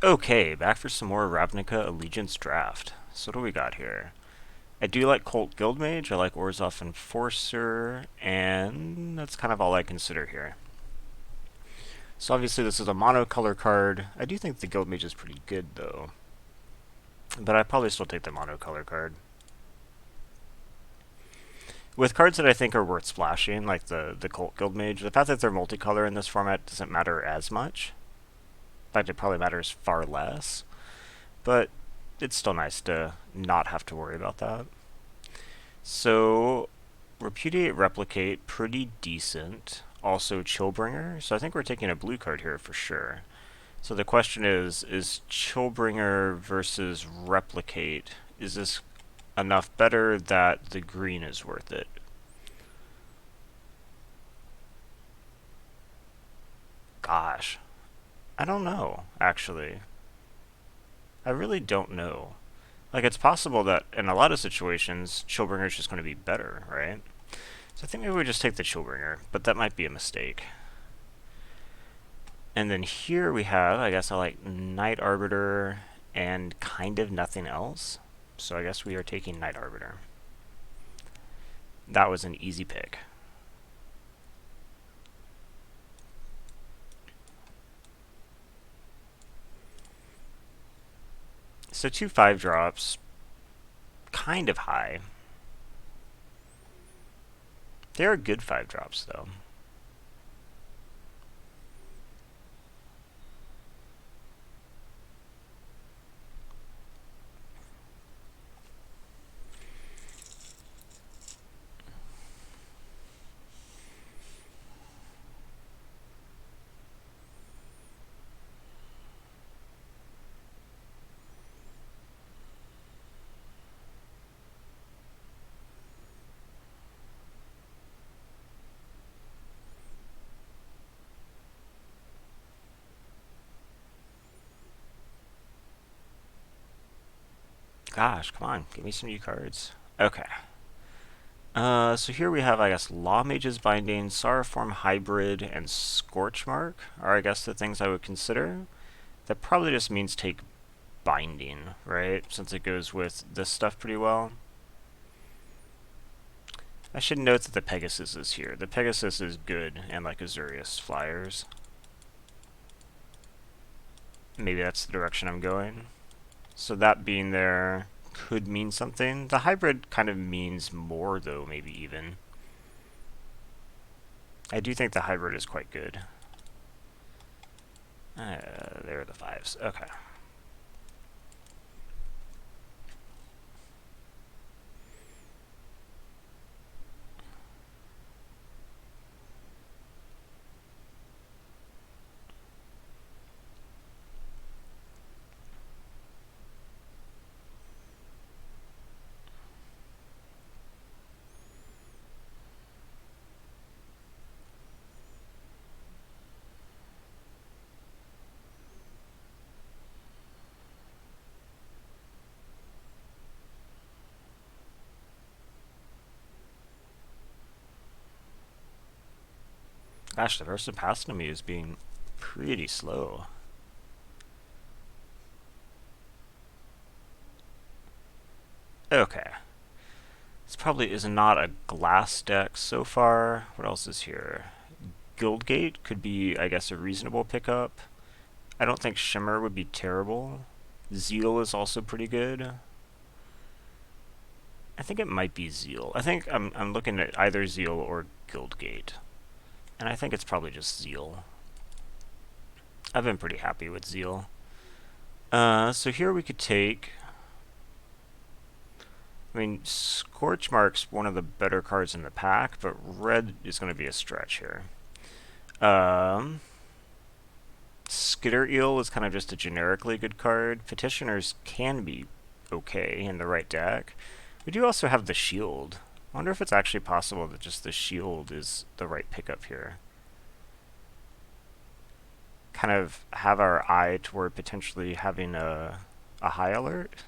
Okay, back for some more Ravnica Allegiance Draft. So what do we got here? I do like Colt Guildmage, I like Orzhov Enforcer, and that's kind of all I consider here. So obviously this is a monocolor card. I do think the Guildmage is pretty good though, but I probably still take the monocolor card. With cards that I think are worth splashing, like the Colt Guildmage, the fact that they're multicolor in this format doesn't matter as much. In fact, it probably matters far less. But it's still nice to not have to worry about that. So, Repudiate, Replicate, pretty decent. Also, Chillbringer. So I think we're taking a blue card here for sure. So the question is Chillbringer versus Replicate, is this enough better that the green is worth it? Gosh, I don't know, actually. I really don't know. Like, it's possible that in a lot of situations, Chillbringer is just going to be better, right? So I think maybe we just take the Chillbringer, but that might be a mistake. And then here we have, I guess I like Night Arbiter and kind of nothing else. So I guess we are taking Night Arbiter. That was an easy pick. So 2 5-drops, kind of high. They are good 5-drops though. Gosh, come on, give me some new cards. Okay. So here we have, I guess, Law Mage's Binding, Sauroform Hybrid, and Scorchmark are, I guess, the things I would consider. That probably just means take Binding, right? Since it goes with this stuff pretty well. I should note that the Pegasus is here. The Pegasus is good, and like Azurius flyers. Maybe that's the direction I'm going. So that being there could mean something. The hybrid kind of means more, though, maybe even. I do think the hybrid is quite good. There are the 5s. Okay. Gosh, the Versapasnomy is being pretty slow. Okay. This probably is not a glass deck so far. What else is here? Guildgate could be, I guess, a reasonable pickup. I don't think Shimmer would be terrible. Zeal is also pretty good. I think it might be Zeal. I think I'm looking at either Zeal or Guildgate. And I think it's probably just Zeal. I've been pretty happy with Zeal. So here we could take... I mean, Scorchmark's one of the better cards in the pack, but red is going to be a stretch here. Skitter Eel is kind of just a generically good card. Petitioners can be okay in the right deck. We do also have the Shield. I wonder if it's actually possible that just the Shield is the right pickup here. Kind of have our eye toward potentially having a high alert,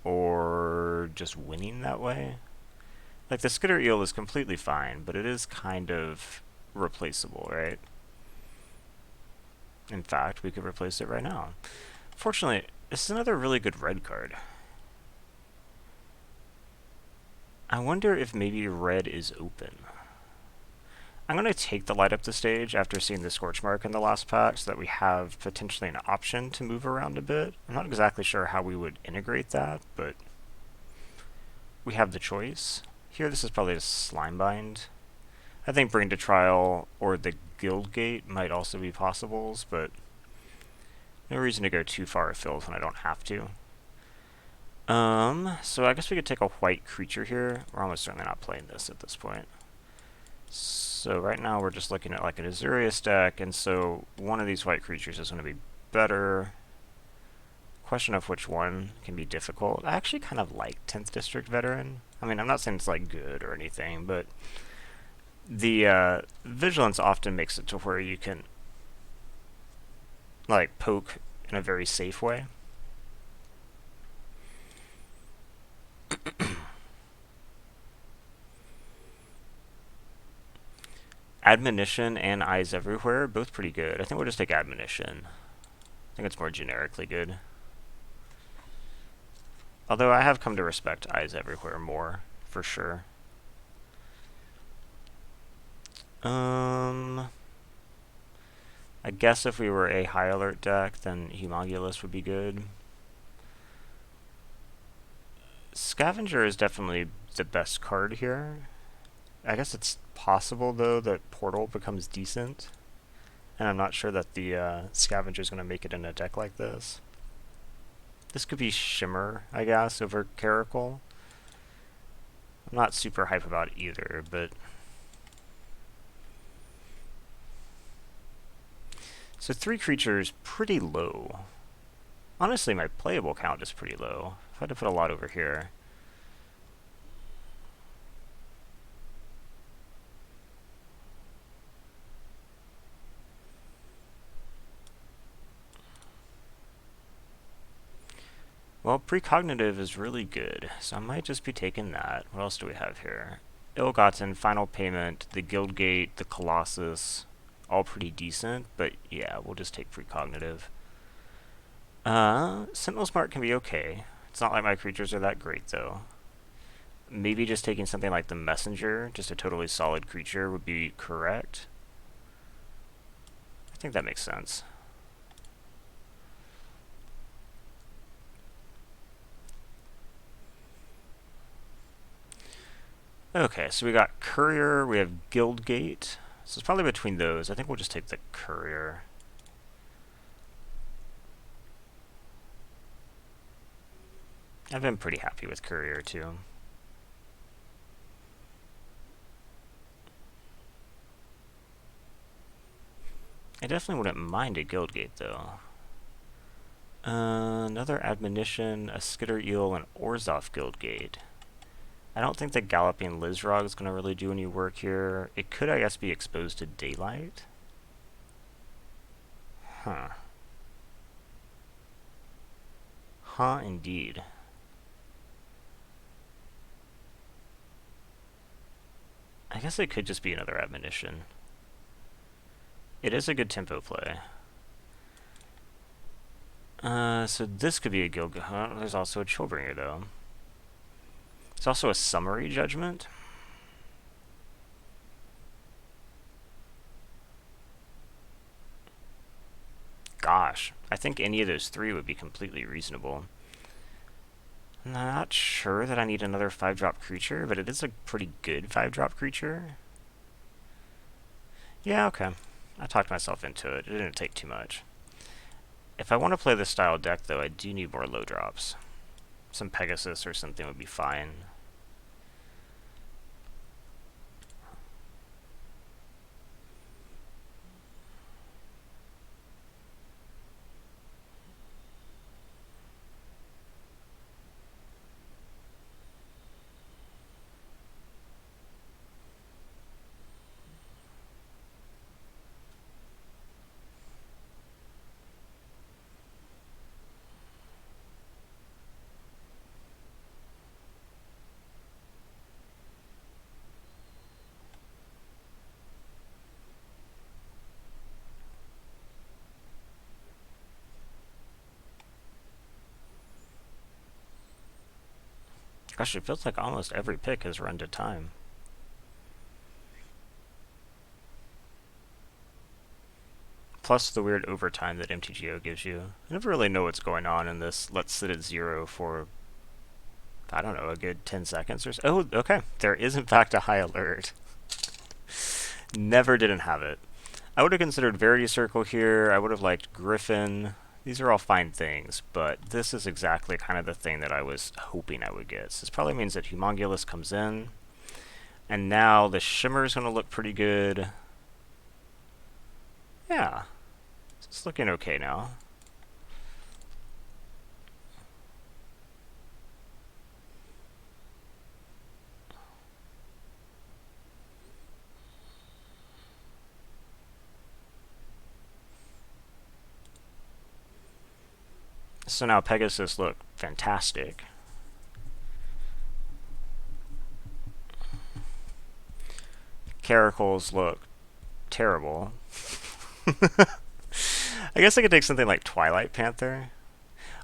or just winning that way. Like, the Skitter Eel is completely fine, but it is kind of replaceable, right? In fact, we could replace it right now. Fortunately, this is another really good red card. I wonder if maybe red is open. I'm going to take the light up the stage after seeing the Scorch Mark in the last pack so that we have potentially an option to move around a bit. I'm not exactly sure how we would integrate that, but we have the choice. Here, this is probably a Slimebind. I think Bring to Trial or the Guild Gate might also be possibles, but no reason to go too far afield when I don't have to. So I guess we could take a white creature here. We're almost certainly not playing this at this point. So right now we're just looking at like an Azurius deck, and so one of these white creatures is going to be better. Question of which one can be difficult. I actually kind of like 10th District Veteran. I mean, I'm not saying it's like good or anything, but the Vigilance often makes it to where you can like poke in a very safe way. Admonition and Eyes Everywhere, both pretty good. I think we'll just take Admonition. I think it's more generically good. Although I have come to respect Eyes Everywhere more, for sure. I guess if we were a high alert deck, then Humongulus would be good. Scavenger is definitely the best card here. I guess it's possible, though, that Portal becomes decent. And I'm not sure that the Scavenger is going to make it in a deck like this. This could be Shimmer, I guess, over Caracal. I'm not super hype about it either, but... So 3 creatures, pretty low. Honestly, my playable count is pretty low. If I had to put a lot over here. Well, Precognitive is really good, so I might just be taking that. What else do we have here? Ill-Gotten, Final Payment, the Guildgate, the Colossus, all pretty decent, but yeah, we'll just take Precognitive. Sentinel Smart can be okay. It's not like my creatures are that great, though. Maybe just taking something like the Messenger, just a totally solid creature, would be correct. I think that makes sense. Okay, so we got Courier, we have Guildgate. So it's probably between those. I think we'll just take the Courier. I've been pretty happy with Courier, too. I definitely wouldn't mind a Guildgate, though. Another Admonition, a Skitter Eel, and Orzhov Guildgate. I don't think the Galloping Lizrog is going to really do any work here. It could, I guess, be exposed to daylight. Huh. Huh, indeed. I guess it could just be another Admonition. It is a good tempo play. So this could be a Guild... there's also a Chillbringer, though. It's also a Summary Judgment. Gosh, I think any of those 3 would be completely reasonable. I'm not sure that I need another 5-drop creature, but it is a pretty good 5-drop creature. Yeah, okay. I talked myself into it. It didn't take too much. If I want to play this style deck, though, I do need more low drops. Some Pegasus or something would be fine. Gosh, it feels like almost every pick has run to time. Plus the weird overtime that MTGO gives you. I never really know what's going on in this. Let's sit at 0 for, I don't know, a good 10 seconds or so. Oh, okay. There is in fact a high alert. Never didn't have it. I would have considered Verity Circle here. I would have liked Griffin. These are all fine things, but this is exactly kind of the thing that I was hoping I would get. So this probably means that Humongulus comes in, and now the Shimmer is going to look pretty good. Yeah, it's looking okay now. So now Pegasus look fantastic. Caracals look terrible. I guess I could take something like Twilight Panther.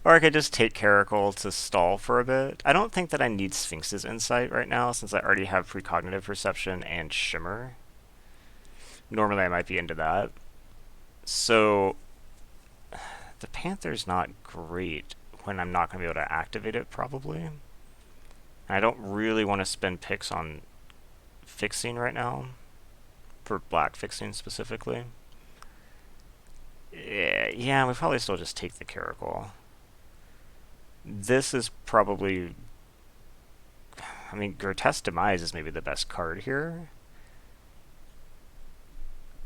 Or I could just take Caracal to stall for a bit. I don't think that I need Sphinx's Insight right now, since I already have Precognitive Perception and Shimmer. Normally I might be into that. So, the Panther's not great when I'm not going to be able to activate it, probably. And I don't really want to spend picks on fixing right now. For black fixing specifically. Yeah, we probably still just take the Caracal. This is probably... I mean, Grotesque Demise is maybe the best card here.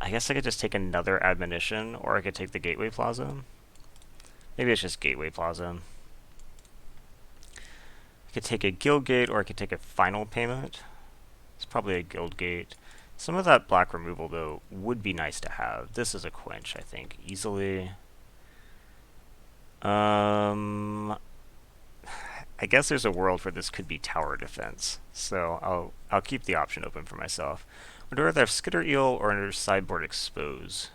I guess I could just take another Admonition, or I could take the Gateway Plaza. Maybe it's just Gateway Plaza. I could take a Guild Gate, or I could take a Final Payment. It's probably a Guild Gate. Some of that black removal, though, would be nice to have. This is a Quench, I think, easily. I guess there's a world where this could be tower defense, so I'll keep the option open for myself. Would rather have Skitter Eel or under sideboard Expose.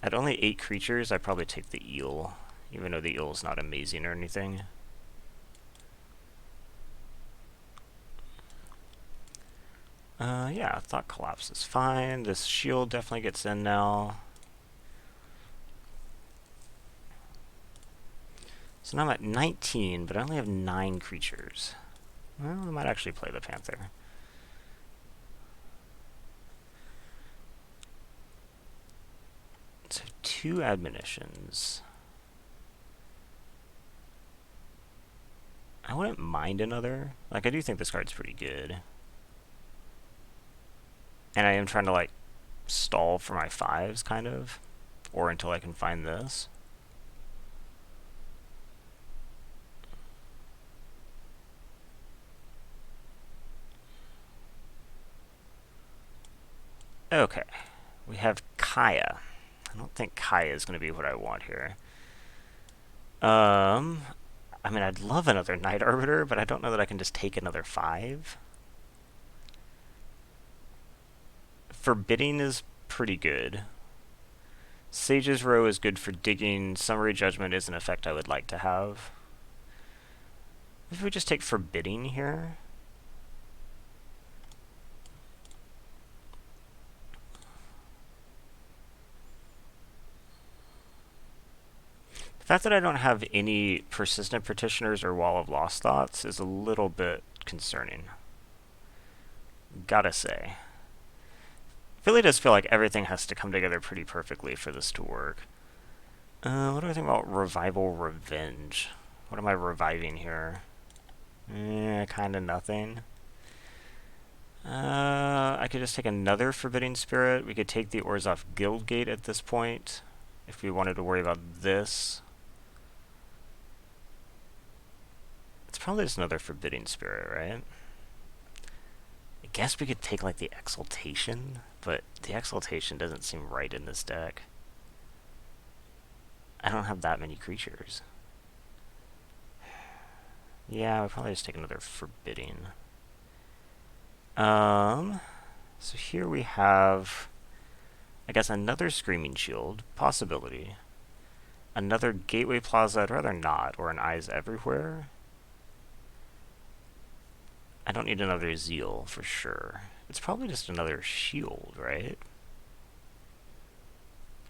At only 8 creatures, I'd probably take the Eel, even though the Eel is not amazing or anything. Yeah, Thought Collapse is fine. This shield definitely gets in now. So now I'm at 19, but I only have 9 creatures. Well, I might actually play the Panther. So 2 Admonitions. I wouldn't mind another. Like, I do think this card's pretty good. And I am trying to, like, stall for my 5s, kind of. Or until I can find this. Okay. We have Kaya. I don't think Kaya is going to be what I want here. I mean, I'd love another Night Arbiter, but I don't know that I can just take another 5. Forbidding is pretty good. Sage's Row is good for digging. Summary Judgment is an effect I would like to have. If we just take Forbidding here. The fact that I don't have any Persistent Petitioners or Wall of Lost Thoughts is a little bit concerning. Gotta say. It really does feel like everything has to come together pretty perfectly for this to work. What do I think about Revival Revenge? What am I reviving here? Kinda nothing. I could just take another Forbidding Spirit. We could take the Orzhov Guildgate at this point, if we wanted to worry about this. It's probably just another Forbidding Spirit, right? I guess we could take, like, the Exaltation, but the Exaltation doesn't seem right in this deck. I don't have that many creatures. Yeah, we'll probably just take another Forbidding. So here we have, I guess, another Screaming Shield, possibility. Another Gateway Plaza, I'd rather not, or an Eyes Everywhere. I don't need another zeal for sure. It's probably just another shield, right?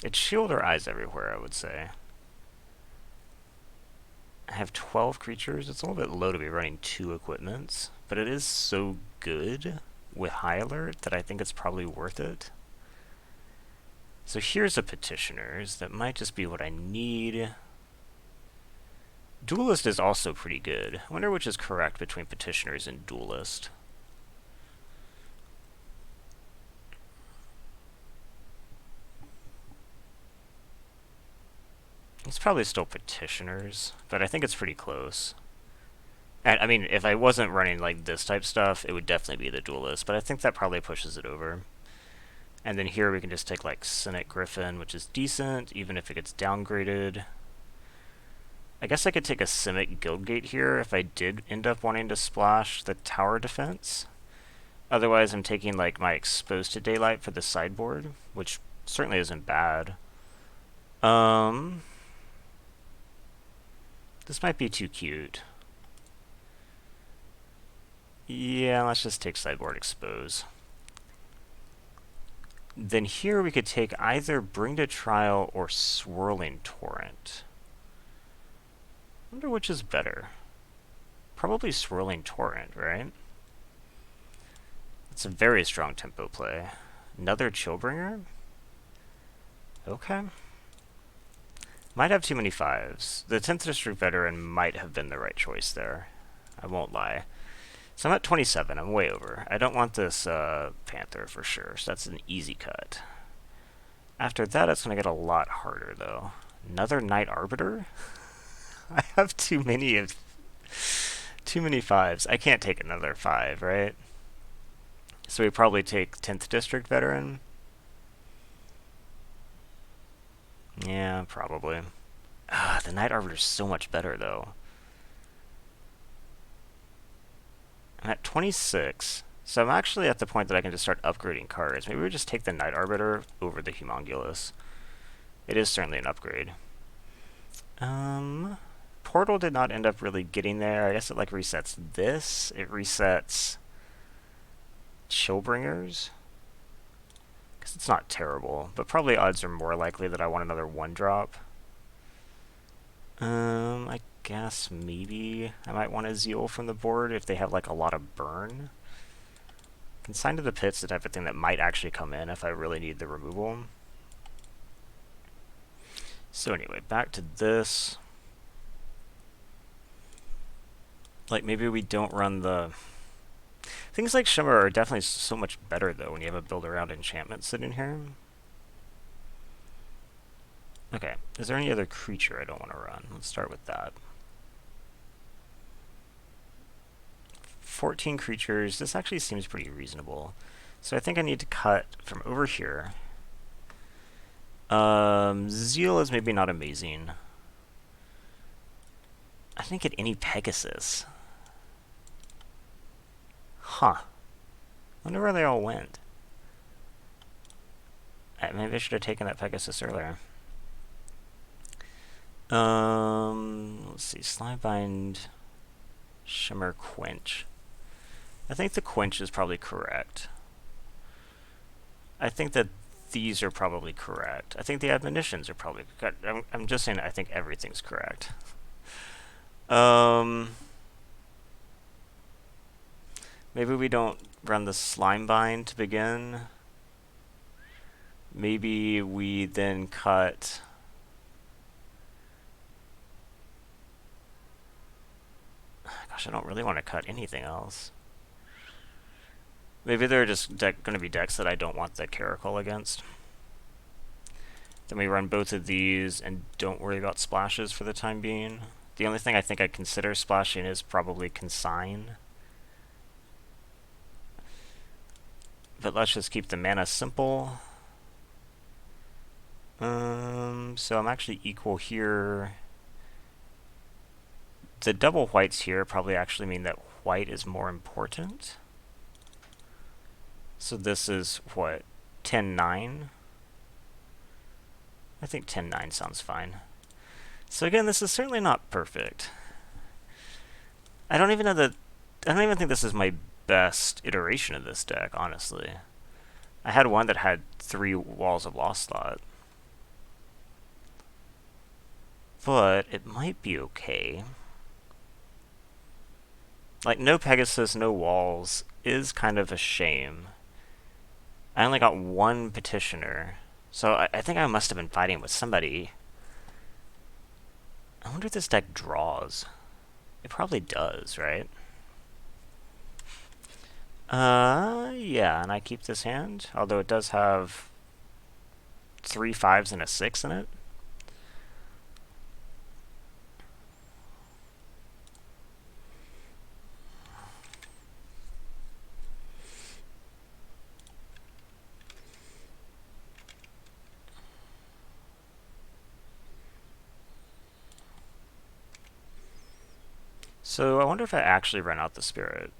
It's shield or eyes everywhere, I would say. I have 12 creatures. It's a little bit low to be running 2 equipments, but it is so good with high alert that I think it's probably worth it. So here's a petitioners. That might just be what I need. Duelist is also pretty good. I wonder which is correct between petitioners and duelist. It's probably still petitioners, but I think it's pretty close. And, I mean, if I wasn't running like this type stuff, it would definitely be the duelist, but I think that probably pushes it over. And then here we can just take like Senate Griffin, which is decent, even if it gets downgraded. I guess I could take a Simic Guildgate here if I did end up wanting to splash the tower defense. Otherwise, I'm taking like my Exposed to Daylight for the sideboard, which certainly isn't bad. This might be too cute. Yeah, let's just take sideboard Expose. Then here we could take either Bring to Trial or Swirling Torrent. I wonder which is better. Probably Swirling Torrent, right? It's a very strong tempo play. Another Chillbringer? Okay. Might have too many 5s. The 10th District Veteran might have been the right choice there. I won't lie. So I'm at 27. I'm way over. I don't want this Panther for sure, so that's an easy cut. After that, it's going to get a lot harder, though. Another Night Arbiter? I have too many 5s. I can't take another 5, right? So we probably take 10th District Veteran. Yeah, probably. The Night Arbiter's so much better, though. I'm at 26, so I'm actually at the point that I can just start upgrading cards. Maybe we just take the Night Arbiter over the Humongulus. It is certainly an upgrade. Portal did not end up really getting there. I guess it like resets this. It resets Chillbringers. Because it's not terrible, but probably odds are more likely that I want another 1-drop. I guess maybe I might want a Zeal from the board if they have like a lot of burn. Consign to the Pit's the type of thing that might actually come in if I really need the removal. So anyway, back to this. Like maybe we don't run the... Things like Shimmer are definitely so much better though when you have a build around enchantment sitting here. Okay, is there any other creature I don't want to run? Let's start with that. 14 creatures. This actually seems pretty reasonable. So I think I need to cut from over here. Zeal is maybe not amazing. I didn't get any Pegasus. Huh. Wonder where they all went. Maybe I should have taken that Pegasus earlier. Let's see. Slimebind, Shimmer, Quench. I think the Quench is probably correct. I think that these are probably correct. I think the admonitions are probably correct. I'm just saying I think everything's correct. Maybe we don't run the Slimebind to begin. Maybe we then cut... Gosh, I don't really want to cut anything else. Maybe they're just going to be decks that I don't want the Caracal against. Then we run both of these and don't worry about splashes for the time being. The only thing I think I'd consider splashing is probably Consign. But let's just keep the mana simple. So I'm actually equal here. The double whites here probably actually mean that white is more important. So this is, what, 10-9? I think 10-9 sounds fine. So again, this is certainly not perfect. I don't even know that I don't even think this is my best iteration of this deck, honestly. I had one that had 3 Walls of Lost Thought. But it might be okay. Like, no Pegasus, no walls is kind of a shame. I only got 1 petitioner, so I think I must have been fighting with somebody. I wonder if this deck draws. It probably does, right? Yeah, and I keep this hand, although it does have 3 5s and a 6 in it. So I wonder if I actually run out the spirit.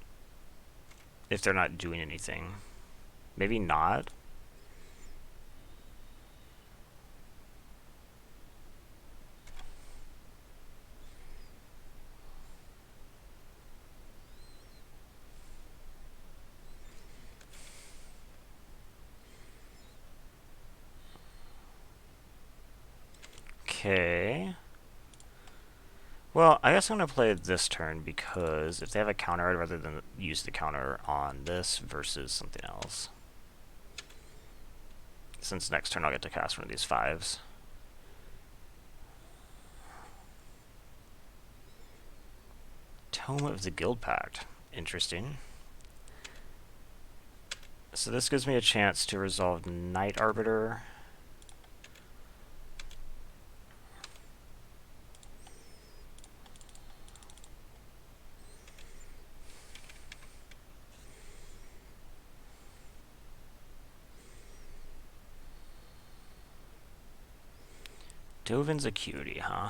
If they're not doing anything. Maybe not. Okay. Well, I guess I'm going to play it this turn because if they have a counter, I'd rather than use the counter on this versus something else. Since next turn I'll get to cast one of these 5s. Tome of the Guild Pact. Interesting. So this gives me a chance to resolve Night Arbiter. Dovin's Acuity, huh?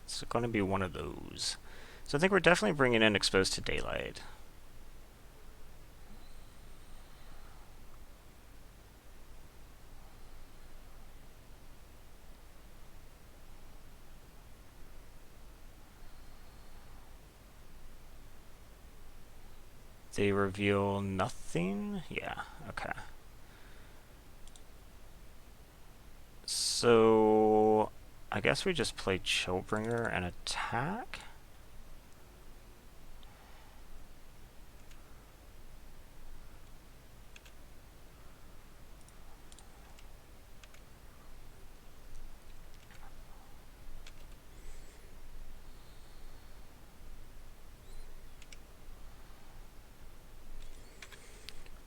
It's going to be one of those. So I think we're definitely bringing in Exposed to Daylight. They reveal nothing? Yeah, okay. So I guess we just play Chillbringer and attack?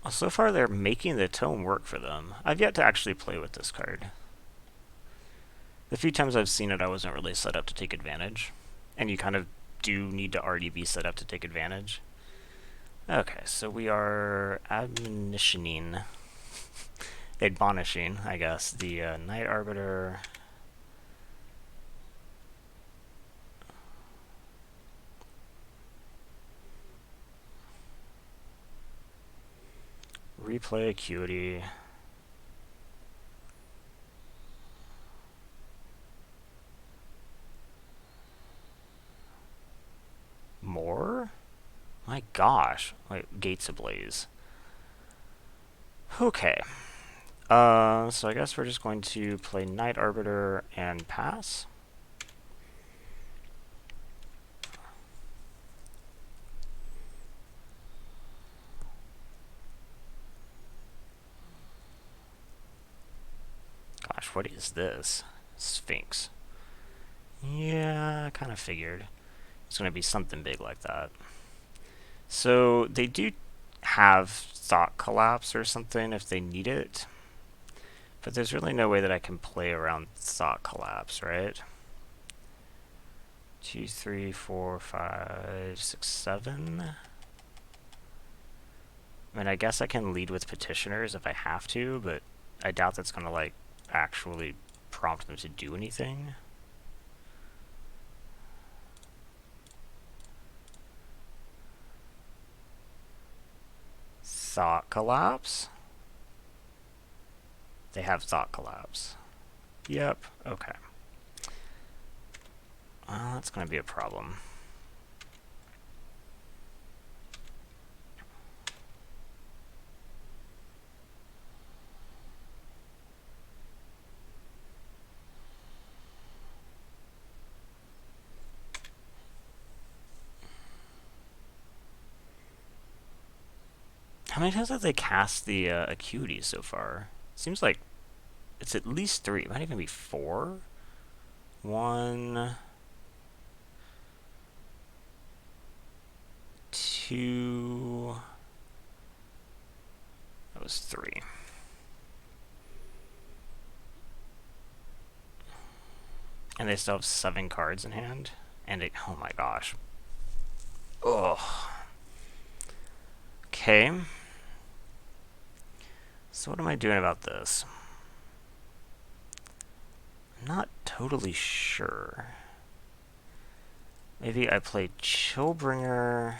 Well, so far they're making the tome work for them. I've yet to actually play with this card. The few times I've seen it, I wasn't really set up to take advantage. And you kind of do need to already be set up to take advantage. Okay, so we are admonitioning, admonishing, I guess, the Night Arbiter. Replay Acuity. More? My gosh. Wait, Gates Ablaze. Okay. So I guess we're just going to play Night Arbiter and pass. Gosh, what is this? Sphinx. Yeah, I kind of figured. It's going to be something big like that. So they do have Thought Collapse or something if they need it. But there's really no way that I can play around Thought Collapse, right? 2, 3, 4, 5, 6, 7. I mean, I guess I can lead with petitioners if I have to, but I doubt that's going to, like, actually prompt them to do anything. Thought Collapse? They have Thought Collapse. Yep, okay. Well, that's going to be a problem. How many times have they cast the Acuity so far? Seems like it's at least 3. It might even be 4. 1, 2. That was 3. And they still have 7 cards in hand. And it, oh my gosh. Ugh. Okay. So what am I doing about this? I'm not totally sure. Maybe I play Chillbringer,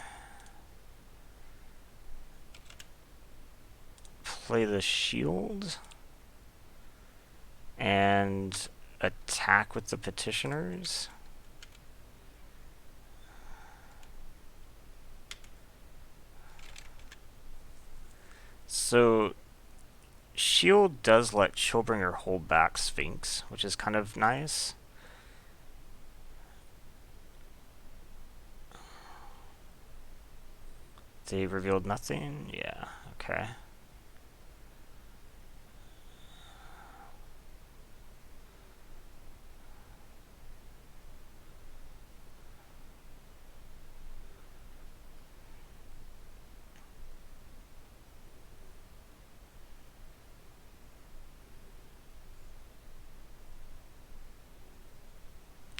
play the shield, and attack with the petitioners. So shield does let Chillbringer hold back Sphinx, which is kind of nice. They revealed nothing? Yeah, okay.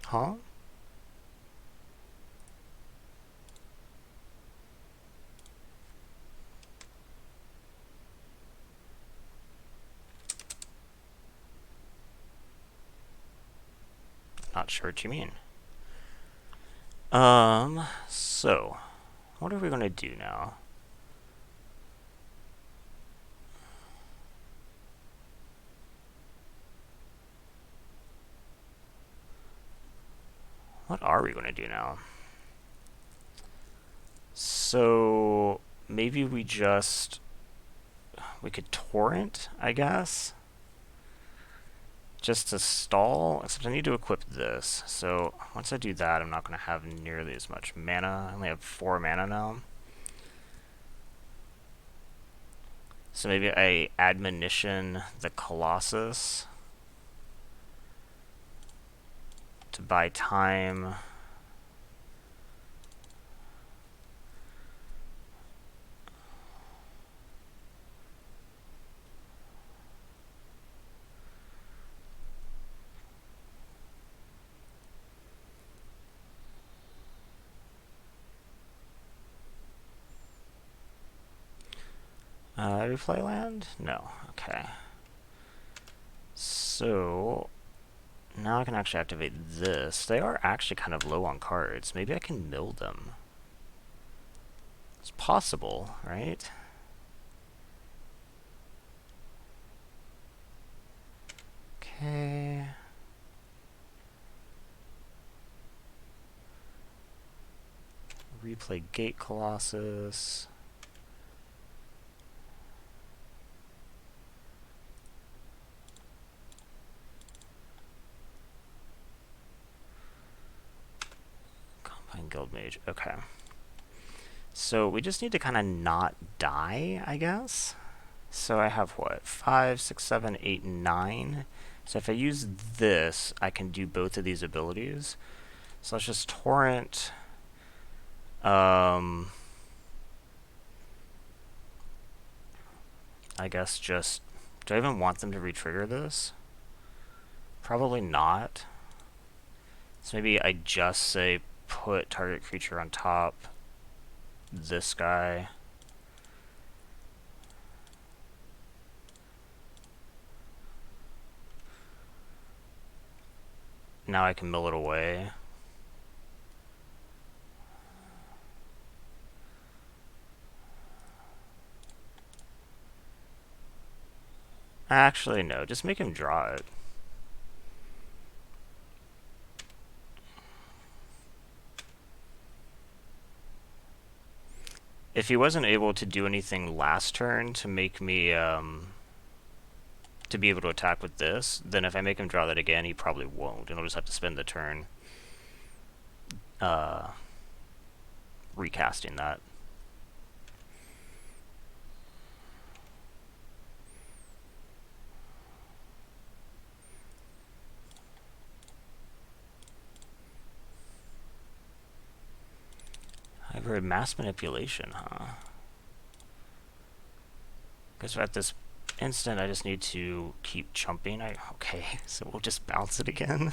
Huh? Not sure what you mean. So, what are we gonna do now? What are we gonna do now? So, maybe we could torrent, I guess? Just to stall, except I need to equip this. So, once I do that, I'm not gonna have nearly as much mana. I only have 4 mana now. So maybe I admonition the Colossus to buy time. Replay land? No. Okay. So now I can actually activate this. They are actually kind of low on cards. Maybe I can mill them. It's possible, right? Okay. Replay Gate Colossus. Combine Guild Mage. Okay. So we just need to kind of not die, I guess. So I have what? 5, 6, 7, 8, 9. So if I use this, I can do both of these abilities. So let's just torrent. I guess just... Do I even want them to re-trigger this? Probably not. So maybe I just say put target creature on top. This guy. Now I can mill it away. Actually, no. Just make him draw it. If he wasn't able to do anything last turn to make me, to be able to attack with this, then if I make him draw that again, he probably won't, and he'll just have to spend the turn, recasting that. Over mass manipulation, huh? Because at this instant, I just need to keep jumping. Okay, so we'll just bounce it again.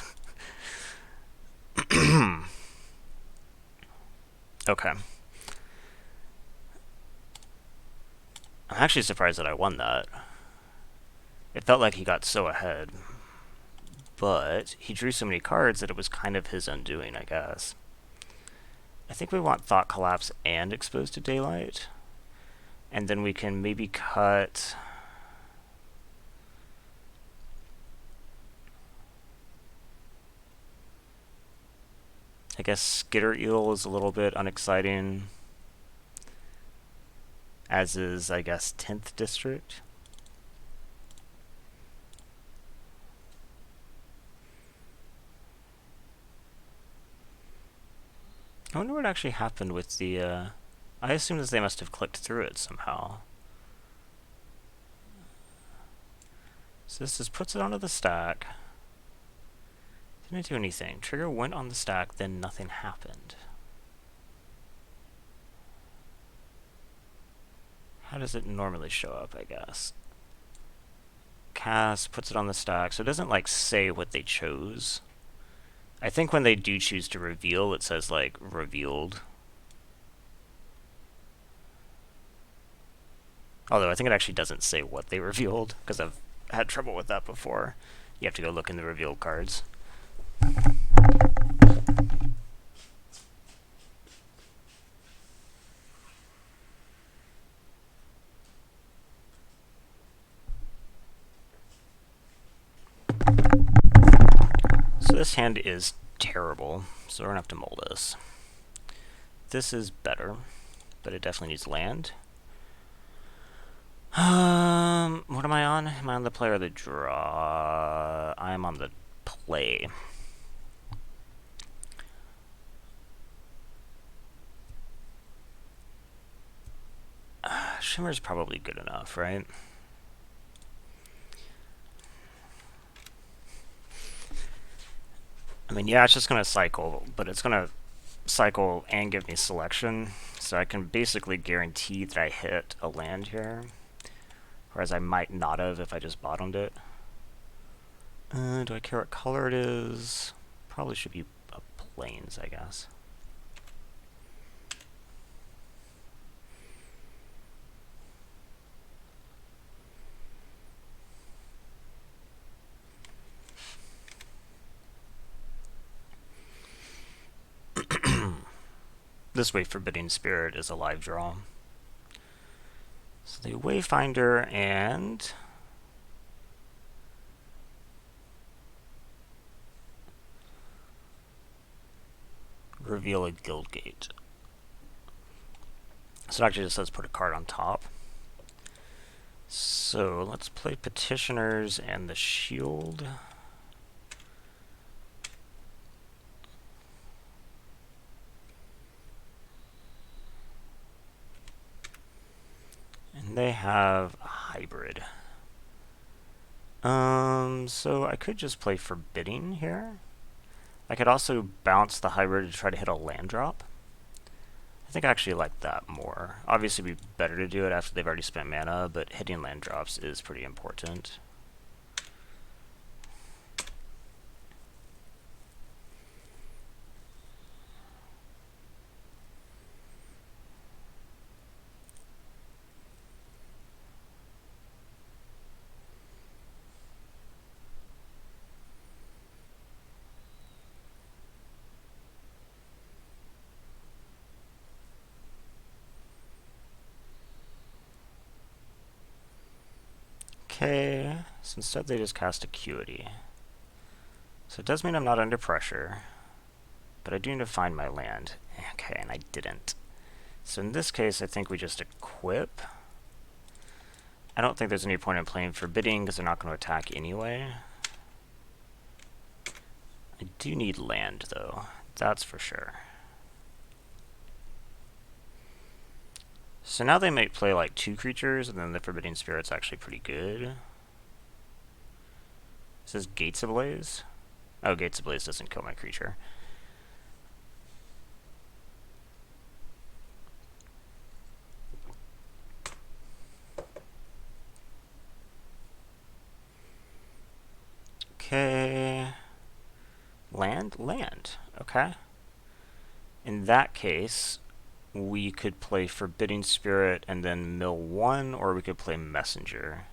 Okay. I'm actually surprised that I won that. It felt like he got so ahead. But he drew so many cards that it was kind of his undoing, I guess. I think we want Thought Collapse and Exposed to Daylight. And then we can maybe cut... I guess Skitter Eel is a little bit unexciting. As is, I guess, 10th District. I wonder what actually happened with the... I assume that they must have clicked through it somehow. So this just puts it onto the stack. Didn't do anything. Trigger went on the stack, then nothing happened. How does it normally show up, I guess? Cast, puts it on the stack, so it doesn't, like, say what they chose. I think when they do choose to reveal, it says, like, revealed. Although I think it actually doesn't say what they revealed, because I've had trouble with that before. You have to go look in the revealed cards. So this hand is terrible, so we're going to have to mull this. This is better, but it definitely needs land. What am I on? Am I on the play or the draw? I'm on the play. Shimmer's probably good enough, right? I mean, yeah, it's just going to cycle, but it's going to cycle and give me selection, so I can basically guarantee that I hit a land here, whereas I might not have if I just bottomed it. Do I care what color it is? Probably should be a plains, I guess. This way, Forbidding Spirit is a live draw. So the Wayfinder and... reveal a Guildgate. So it actually just says put a card on top. So let's play Petitioners and the Shield. And they have a hybrid. So I could just play Forbidding here. I could also bounce the hybrid to try to hit a land drop. I think I actually like that more. Obviously, it'd be better to do it after they've already spent mana, but hitting land drops is pretty important. Okay, so instead they just cast Acuity. So it does mean I'm not under pressure, but I do need to find my land. Okay, and I didn't. So in this case, I think we just equip. I don't think there's any point in playing Forbidding because they're not going to attack anyway. I do need land, though. That's for sure. So now they might play like 2 creatures, and then the Forbidding Spirit's actually pretty good. It says Gates Ablaze. Oh, Gates Ablaze doesn't kill my creature. and land. Okay. In that case, we could play Forbidding Spirit and then mill 1, or we could play Messenger.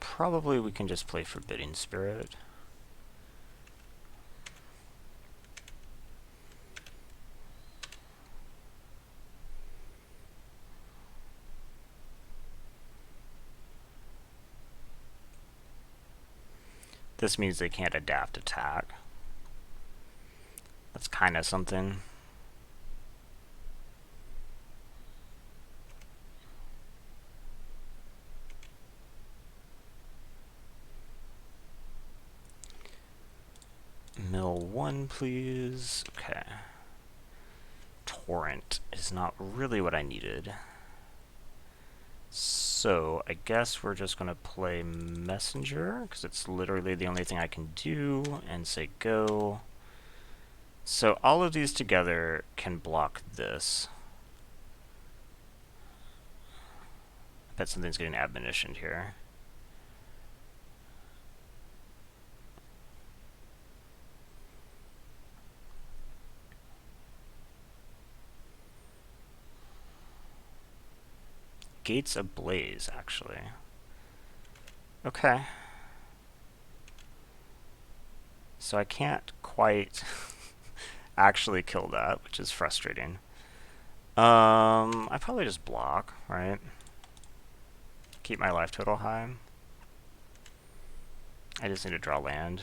Probably we can just play Forbidding Spirit. This means they can't adapt attack. That's kind of something. Mill 1, please. Okay. Torrent is not really what I needed. So I guess we're just going to play Messenger, because it's literally the only thing I can do, and say go. So all of these together can block this. I bet something's getting admonitioned here. Gates ablaze, actually. Okay. So I can't quite actually kill that, which is frustrating. I probably just block, right? Keep my life total high. I just need to draw land.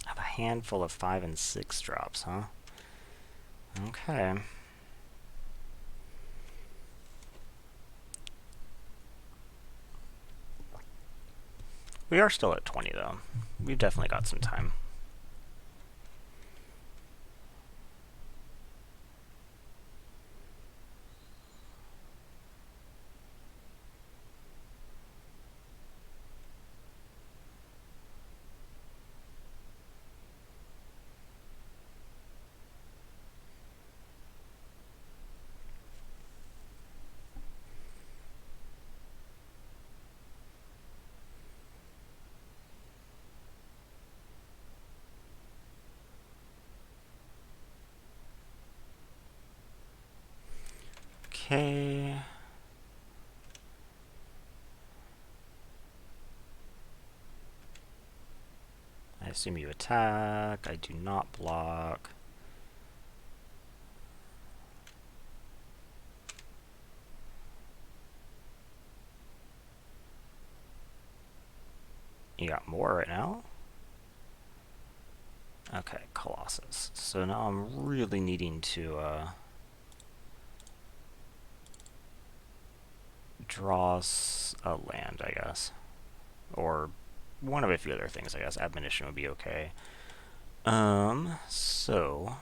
I have a handful of 5 and 6 drops, huh? Okay. We are still at 20, though. We've definitely got some time. Okay. I assume you attack. I do not block. You got more right now? Okay, Colossus. So now I'm really needing to draw a land, I guess. Or one of a few other things, I guess. Admonition would be okay. So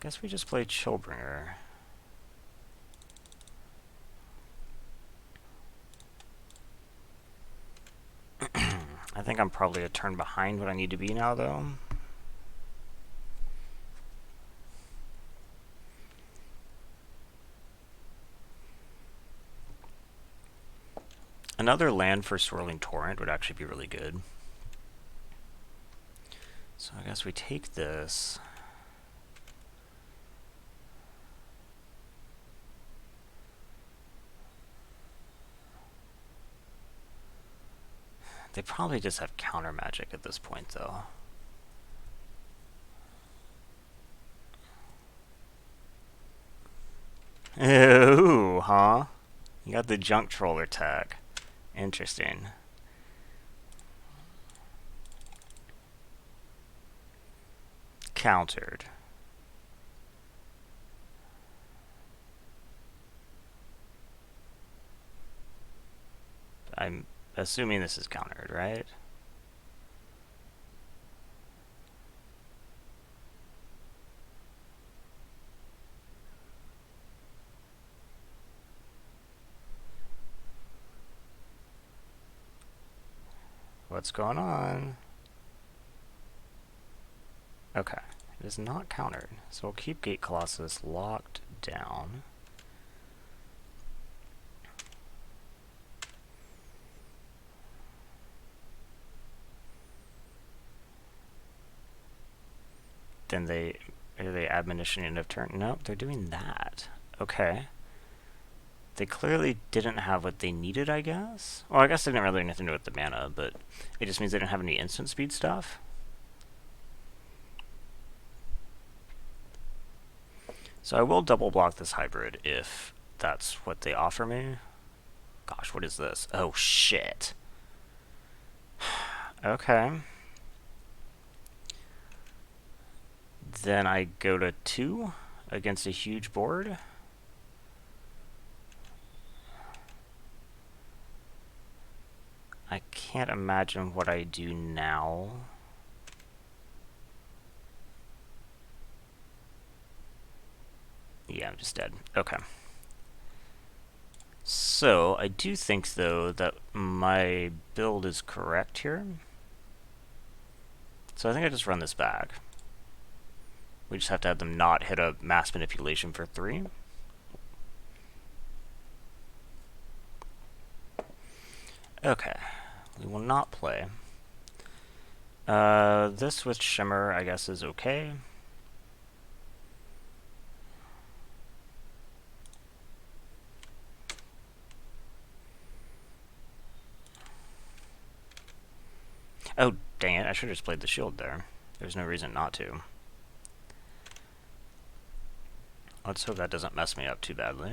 guess we just play Chillbringer. I think I'm probably a turn behind what I need to be now, though. Another land for Swirling Torrent would actually be really good. So I guess we take this. They probably just have counter magic at this point, though. Ooh, huh? You got the Junk Troller tag. Interesting. Countered. I'm assuming this is countered, right? What's going on? Okay. It is not countered. So we'll keep Gate Colossus locked down. Then they admonition end of turn. Nope, they're doing that. Okay. They clearly didn't have what they needed, I guess. Well, I guess they didn't really have anything to do with the mana, but it just means they didn't have any instant speed stuff. So I will double block this hybrid if that's what they offer me. Gosh, what is this? Oh, shit. Okay. Then I go to 2 against a huge board. I can't imagine what I do now. Yeah, I'm just dead. Okay. So, I do think, though, that my build is correct here. So I think I just run this back. We just have to have them not hit a mass manipulation for 3. Okay. We will not play. This with Shimmer, I guess, is okay. Oh, dang it. I should have just played the shield there. There's no reason not to. Let's hope that doesn't mess me up too badly.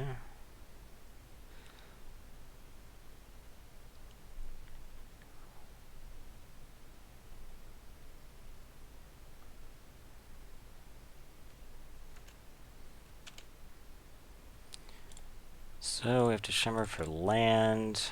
So we have to Shimmer for land.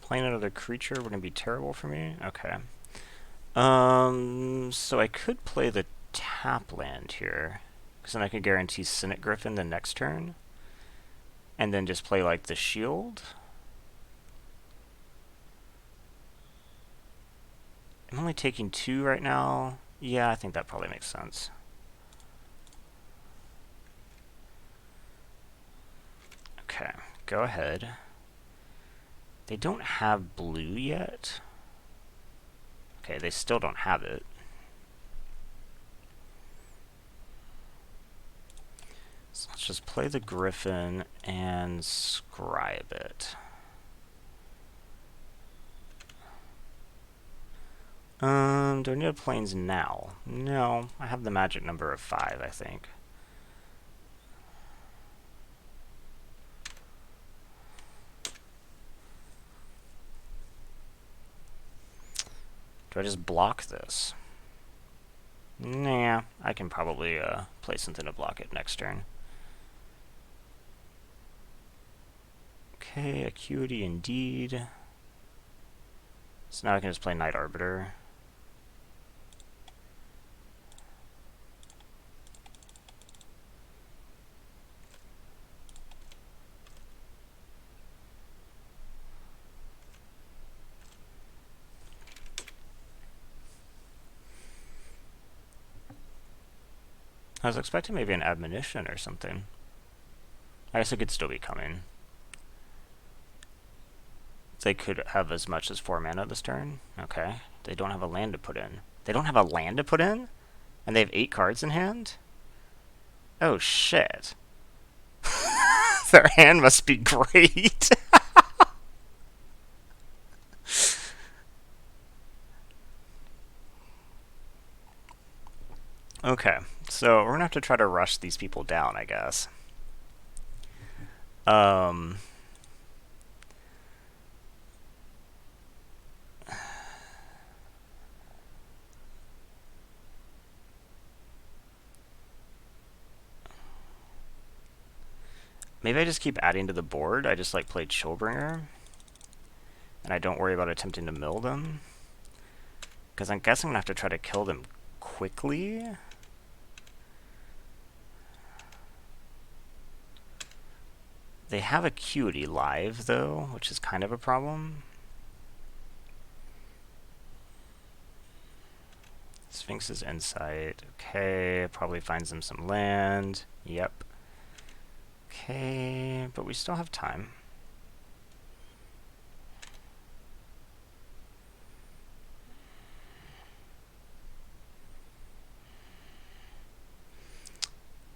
Playing another creature wouldn't be terrible for me. Okay. So I could play the tap land here, because then I could guarantee Cynic Griffin the next turn, and then just play like the shield. I'm only taking 2 right now. Yeah, I think that probably makes sense. Okay, go ahead. They don't have blue yet. Okay, they still don't have it. So let's just play the Griffin and scribe it. Do I need a planes now? No, I have the magic number of 5, I think. Do I just block this? Nah, I can probably play something to block it next turn. Okay, Acuity indeed. So now I can just play Night Arbiter. I was expecting maybe an admonition or something. I guess it could still be coming. They could have as much as 4 mana this turn. Okay. They don't have a land to put in. They don't have a land to put in? And they have 8 cards in hand? Oh, shit. Their hand must be great. Okay, so we're gonna have to try to rush these people down, I guess. Maybe I just keep adding to the board. I just like play Chillbringer, and I don't worry about attempting to mill them. Because I guess I'm going to have to try to kill them quickly. They have Acuity live, though, which is kind of a problem. Sphinx's Insight. Okay, probably finds them some land. Yep. Okay, but we still have time.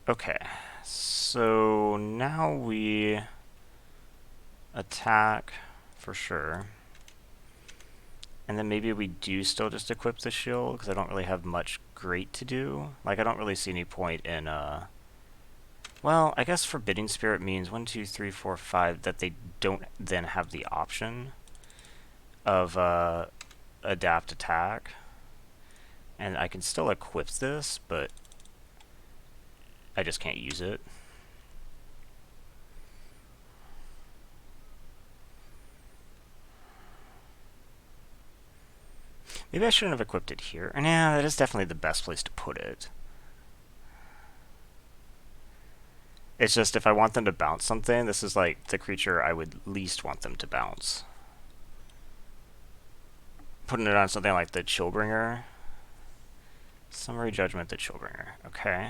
Okay, so now we attack for sure. And then maybe we do still just equip the shield, because I don't really have much great to do. Like, I don't really see any point in, well, I guess Forbidding Spirit means 1, 2, 3, 4, 5, that they don't then have the option of, adapt attack. And I can still equip this, but I just can't use it. Maybe I shouldn't have equipped it here. Nah, that is definitely the best place to put it. It's just if I want them to bounce something, this is like the creature I would least want them to bounce. Putting it on something like the Chillbringer. Summary Judgment, the Chillbringer. Okay.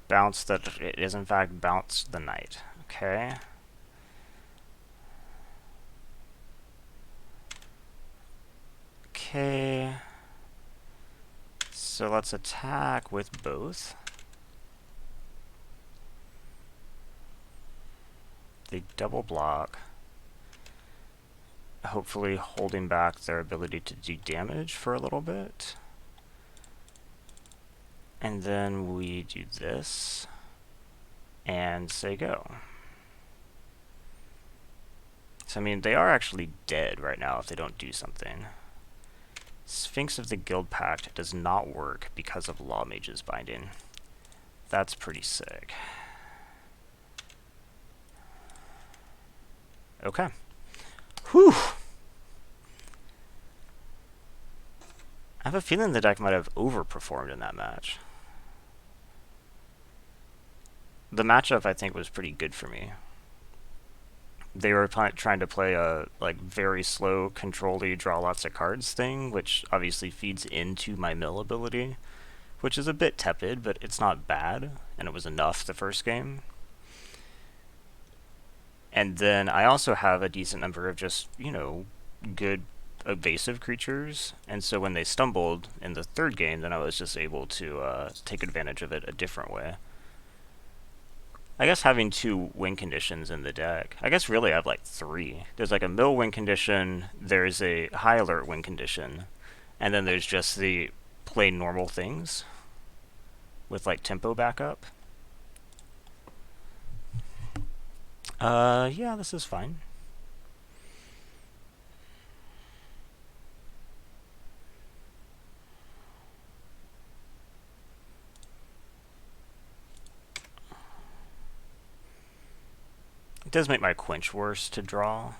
Bounce that it is in fact bounce the Knight. Okay. Okay. So let's attack with both. They double block. Hopefully holding back their ability to do damage for a little bit. And then we do this and say go. So I mean, they are actually dead right now if they don't do something. Sphinx of the Guild Pact does not work because of Law Mage's Binding. That's pretty sick. Okay. Whew! I have a feeling the deck might have overperformed in that match. The matchup, I think, was pretty good for me. They were trying to play a like very slow, control-y, draw lots of cards thing, which obviously feeds into my mill ability, which is a bit tepid, but it's not bad, and it was enough the first game. And then I also have a decent number of just, you know, good evasive creatures, and so when they stumbled in the third game, then I was just able to take advantage of it a different way. I guess having 2 win conditions in the deck, I guess really I have like 3. There's like a mill win condition, there's a high alert win condition, and then there's just the play normal things with like tempo backup. Yeah, this is fine. It does make my quench worse to draw.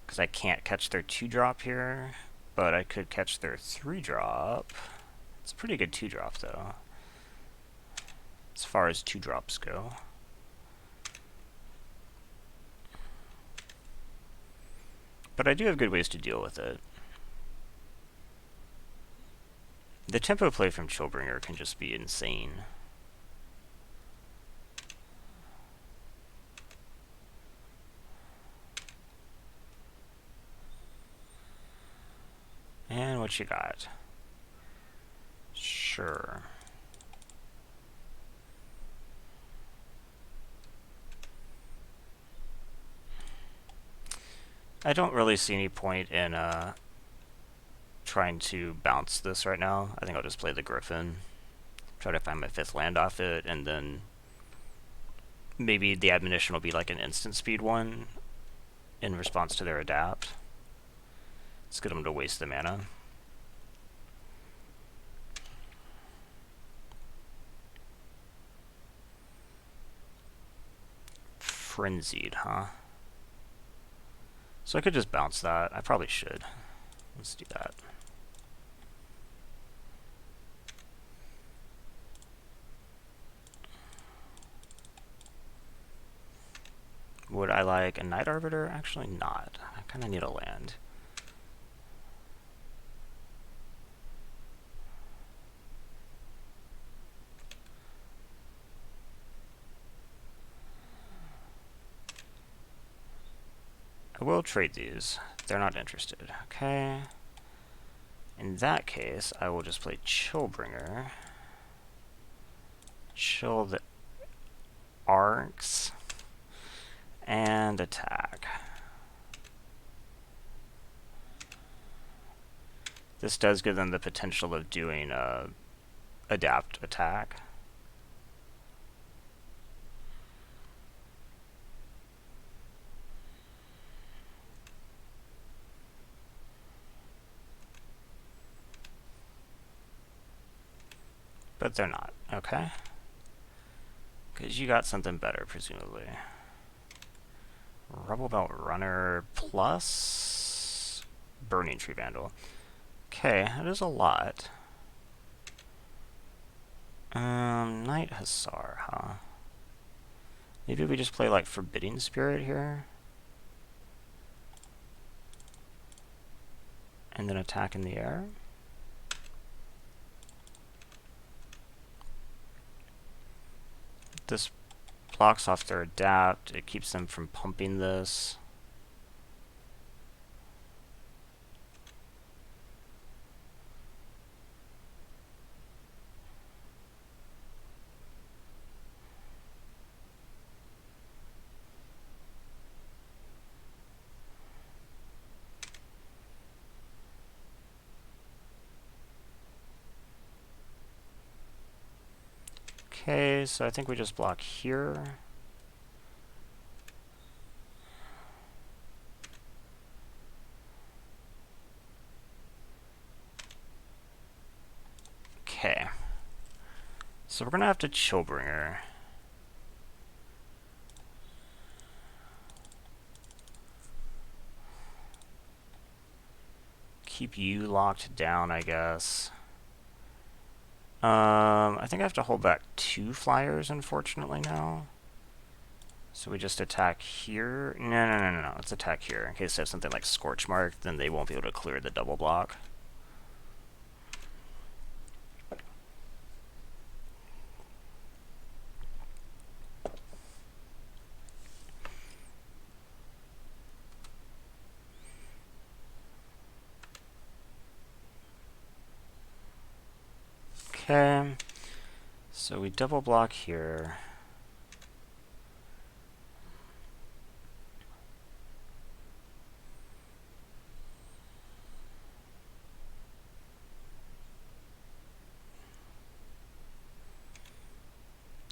Because I can't catch their 2-drop here, but I could catch their 3-drop. It's a pretty good 2-drop though, as far as 2-drops go. But I do have good ways to deal with it. The tempo play from Chillbringer can just be insane. And what you got? Sure. I don't really see any point in trying to bounce this right now. I think I'll just play the Griffin. Try to find my 5th land off it, and then maybe the Admonition will be like an instant speed one in response to their adapt. Let's get them to waste the mana. frenzied, huh? So I could just bounce that. I probably should. Let's do that. Would I like a Night Arbiter? Actually not. I kind of need a land. I will trade these. They're not interested. Okay. In that case, I will just play Chillbringer. Chill the arcs. And attack. This does give them the potential of doing a adapt attack. But they're not, okay? Because you got something better, presumably. Rubble Belt Runner plus Burning Tree Vandal. Okay, that is a lot. Night Hussar, huh? Maybe we just play like Forbidding Spirit here? And then attack in the air? This blocks off their adapt. It keeps them from pumping this. Okay, so I think we just block here. Okay. So we're going to have to Chillbringer. Keep you locked down, I guess. I think I have to hold back 2 flyers, unfortunately, now. So we just attack here. No. Let's attack here. In case they have something like Scorch Mark, then they won't be able to clear the double block. Okay. So we double block here.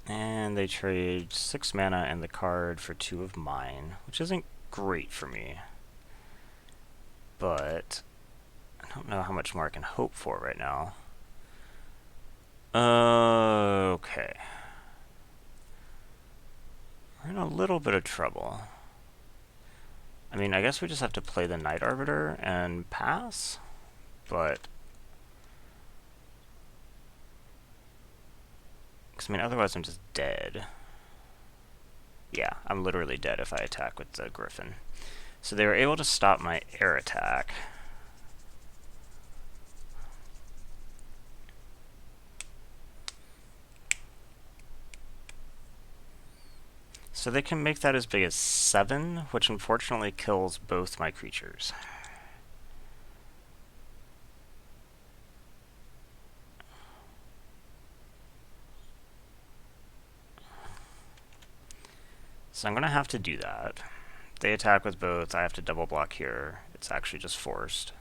And they trade 6 mana and the card for 2 of mine, which isn't great for me. But I don't know how much more I can hope for right now. Okay. We're in a little bit of trouble. I mean, I guess we just have to play the Night Arbiter and pass, but... Because, I mean, otherwise I'm just dead. Yeah, I'm literally dead if I attack with the Griffin. So they were able to stop my air attack. So they can make that as big as 7, which unfortunately kills both my creatures. So I'm going to have to do that. They attack with both. I have to double block here. It's actually just forced.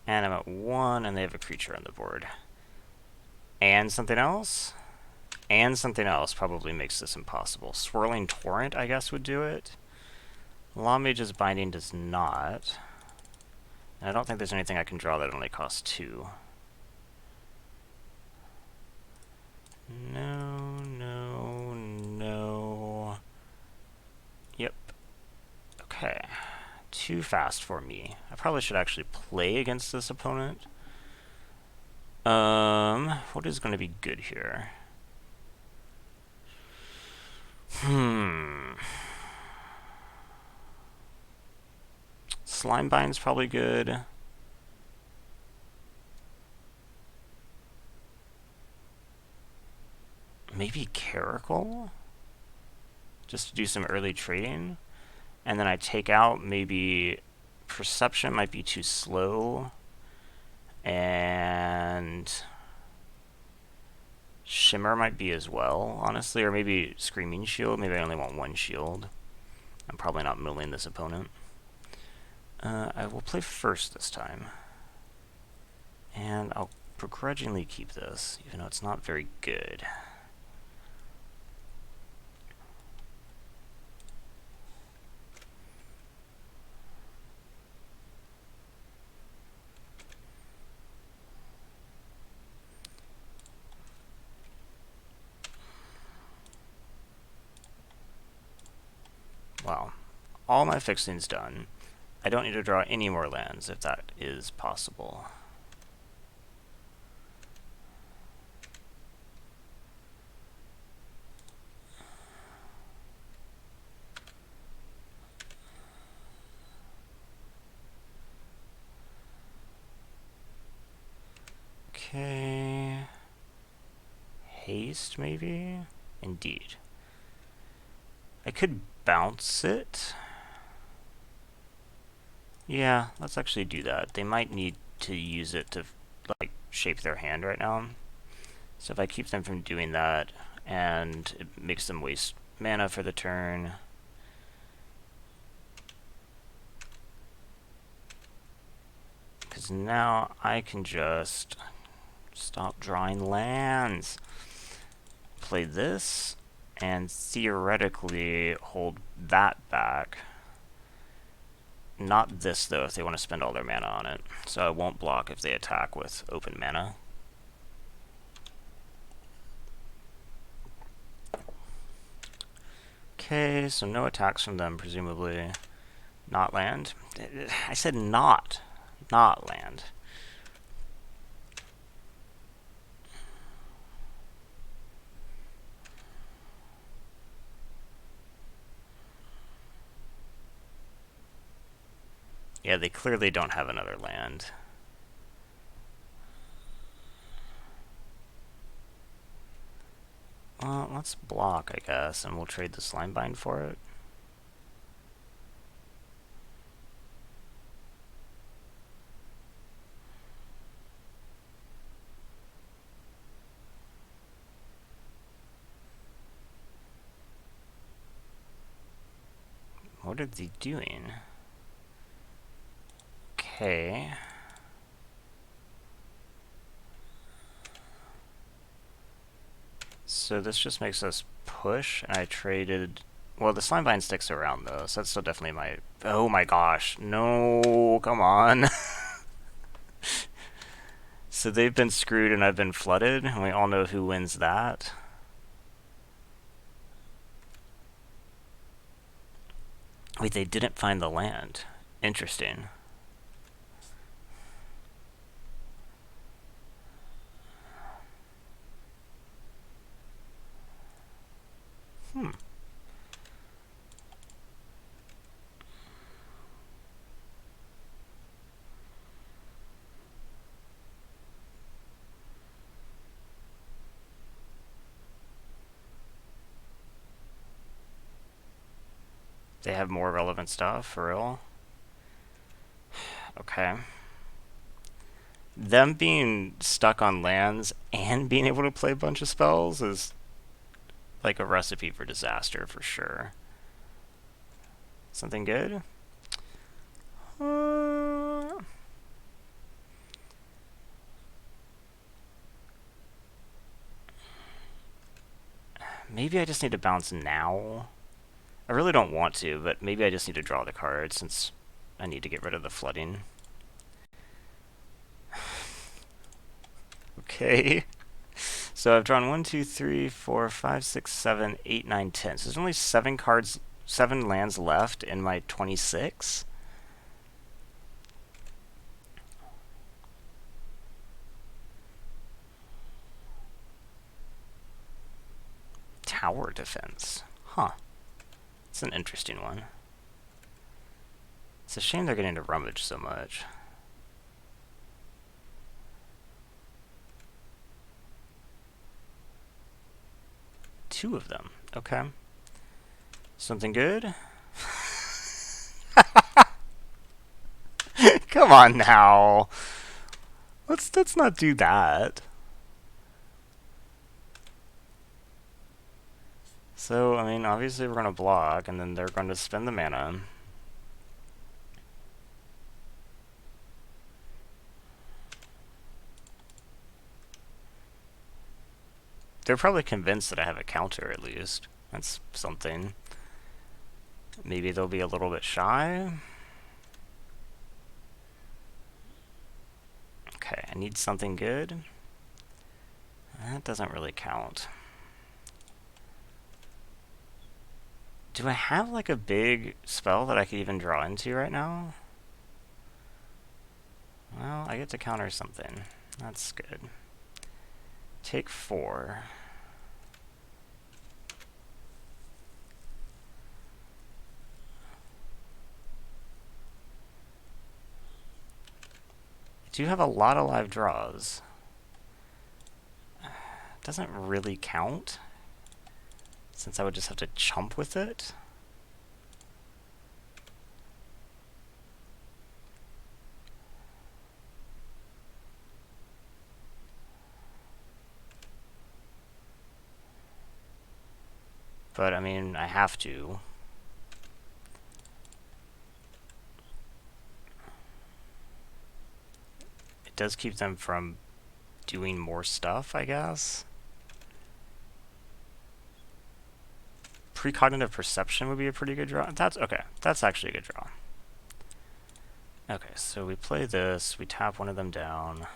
And I'm at 1, and they have a creature on the board. And something else? And something else probably makes this impossible. Swirling Torrent, I guess, would do it. Law Mage's Binding does not. And I don't think there's anything I can draw that only costs 2. No, no, no. Yep. Okay. Too fast for me. I probably should actually play against this opponent. What is going to be good here? Slime Bind's probably good. Maybe Caracal? Just to do some early trading. And then I take out maybe Perception might be too slow. And Shimmer might be as well, honestly. Or maybe Screaming Shield. Maybe I only want 1 shield. I'm probably not milling this opponent. I will play first this time. And I'll begrudgingly keep this, even though it's not very good. Well, all my fixing's done. I don't need to draw any more lands if that is possible. Okay. Haste, maybe? Indeed. I could bounce it. Yeah, let's actually do that. They might need to use it to, like, shape their hand right now. So if I keep them from doing that, and it makes them waste mana for the turn. Because now I can just stop drawing lands. Play this, and theoretically hold that back. Not this, though, if they want to spend all their mana on it. So I won't block if they attack with open mana. Okay, so no attacks from them, presumably. Not land. I said not land. Yeah, they clearly don't have another land. Well, let's block, I guess, and we'll trade the Slime Bind for it. What are they doing? Okay. So this just makes us push, and I traded... Well, the Slime Bind sticks around, though, so that's still definitely my... Oh my gosh. No, come on. So they've been screwed and I've been flooded, and we all know who wins that. Wait, they didn't find the land. Interesting. They have more relevant stuff, for real? Okay. Them being stuck on lands and being able to play a bunch of spells is like a recipe for disaster, for sure. Something good? maybe I just need to bounce now. I really don't want to, but maybe I just need to draw the card since I need to get rid of the flooding. Okay. So I've drawn 1, 2, 3, 4, 5, 6, 7, 8, 9, 10. So there's only 7 lands left in my 26. Tower defense. Huh. It's an interesting one. It's a shame they're getting to rummage so much. Two of them. Okay. Something good? Come on now. Let's not do that. So, I mean, obviously we're going to block, and then they're going to spend the mana. They're probably convinced that I have a counter, at least. That's something. Maybe they'll be a little bit shy. Okay, I need something good. That doesn't really count. Do I have like a big spell that I could even draw into right now? Well, I get to counter something. That's good. Take 4. I do have a lot of live draws. Doesn't really count, since I would just have to chump with it. But, I mean, I have to. It does keep them from doing more stuff, I guess. Precognitive perception would be a pretty good draw. That's okay. That's actually a good draw. Okay, so we play this. We tap one of them down.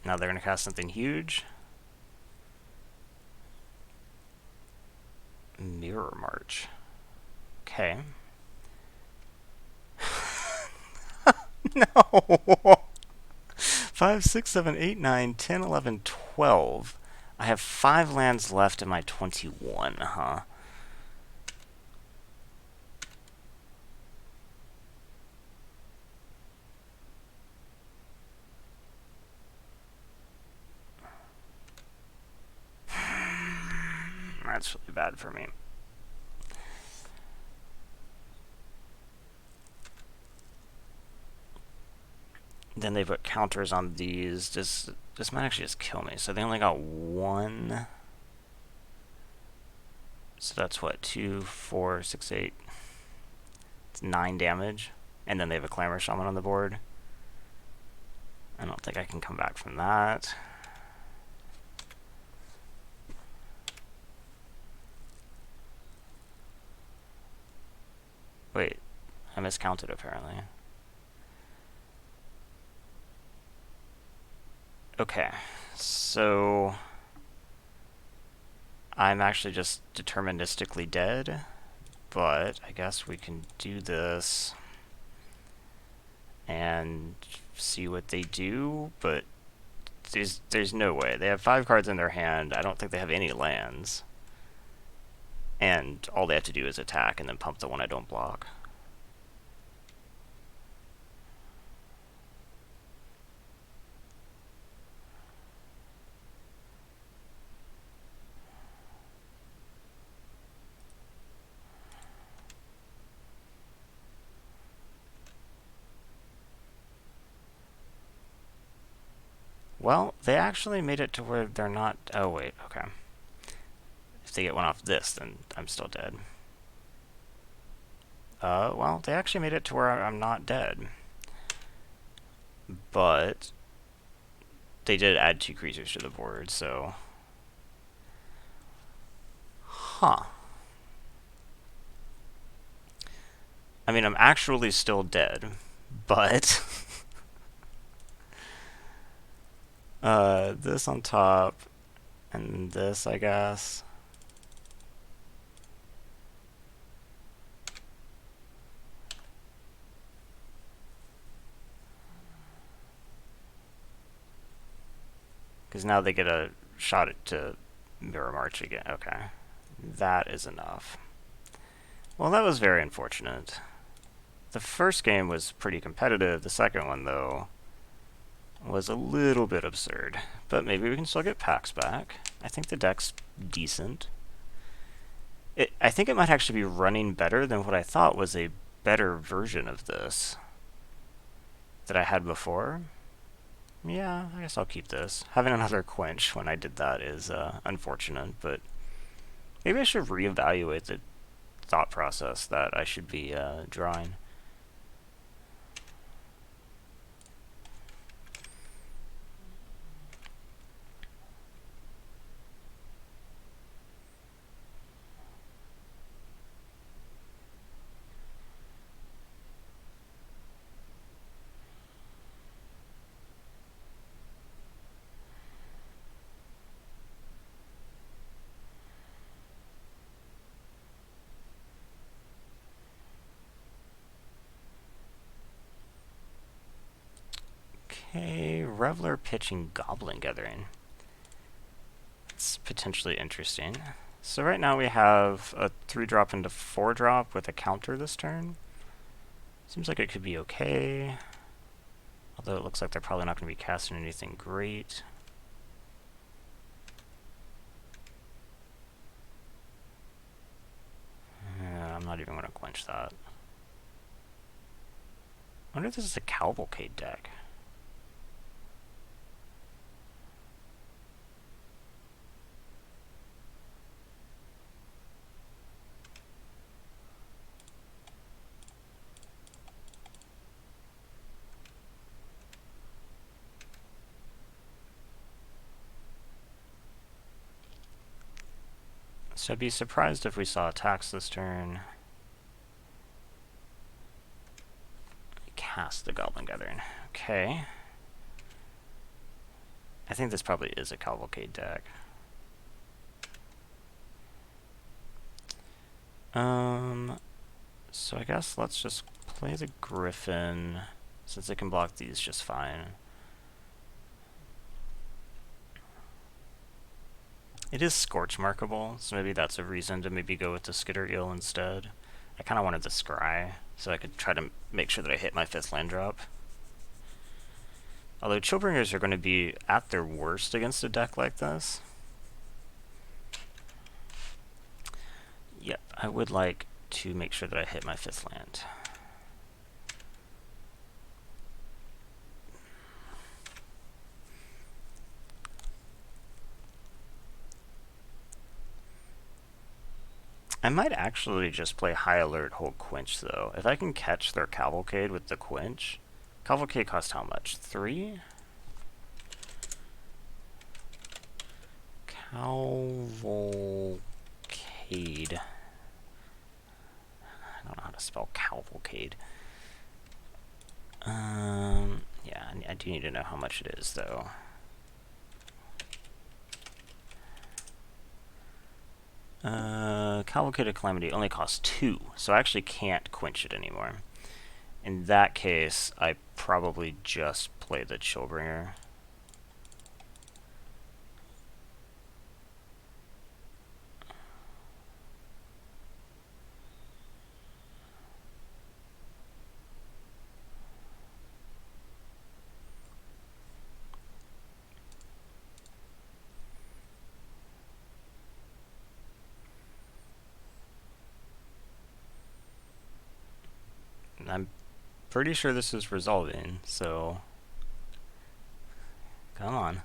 Now they're going to cast something huge. Mirror March. Okay. No! 5, 6, 7, 8, 9, 10, 11, 12. I have 5 lands left in my 21, huh? That's really bad for me. Then they put counters on these. This might actually just kill me. So they only got 1. So that's what, 2, 4, 6, 8. It's 9 damage. And then they have a Clamor Shaman on the board. I don't think I can come back from that. Wait, I miscounted apparently. Okay, so I'm actually just deterministically dead, but I guess we can do this and see what they do, but there's no way. They have 5 cards in their hand. I don't think they have any lands. And all they have to do is attack and then pump the one I don't block. Well, they actually made it to where they're not... Oh, wait, okay. If they get one off this, then I'm still dead. Well, they actually made it to where I'm not dead. But they did add 2 creatures to the board, so... Huh. I mean, I'm actually still dead, but... this on top, and this, I guess. Because now they get a shot at to Mirror March again. Okay. That is enough. Well, that was very unfortunate. The first game was pretty competitive. The second one, though, was a little bit absurd. But maybe we can still get packs back. I think the deck's decent. I think it might actually be running better than what I thought was a better version of this that I had before. Yeah, I guess I'll keep this. Having another quench when I did that is unfortunate, but maybe I should reevaluate the thought process that I should be drawing. Okay, Reveler pitching Goblin Gathering. It's potentially interesting. So right now we have a 3-drop into 4-drop with a counter this turn. Seems like it could be okay. Although it looks like they're probably not going to be casting anything great. I'm not even going to quench that. I wonder if this is a Cavalcade deck. So I'd be surprised if we saw attacks this turn. Cast the Goblin Gathering. Okay. I think this probably is a Cavalcade deck. So I guess let's just play the Griffin, since it can block these just fine. It is Scorch markable, so maybe that's a reason to maybe go with the Skitter Eel instead. I kind of wanted the Scry, so I could try to make sure that I hit my 5th land drop. Although Chillbringers are going to be at their worst against a deck like this. Yep, I would like to make sure that I hit my 5th land. I might actually just play High Alert, hold Quench, though. If I can catch their Cavalcade with the Quench... Cavalcade cost how much? 3? Cavalcade. I don't know how to spell Cavalcade. Yeah, I do need to know how much it is, though. Cavalcade of Calamity only costs 2, so I actually can't quench it anymore. In that case, I probably just play the Chillbringer. I'm pretty sure this is resolving, so come on.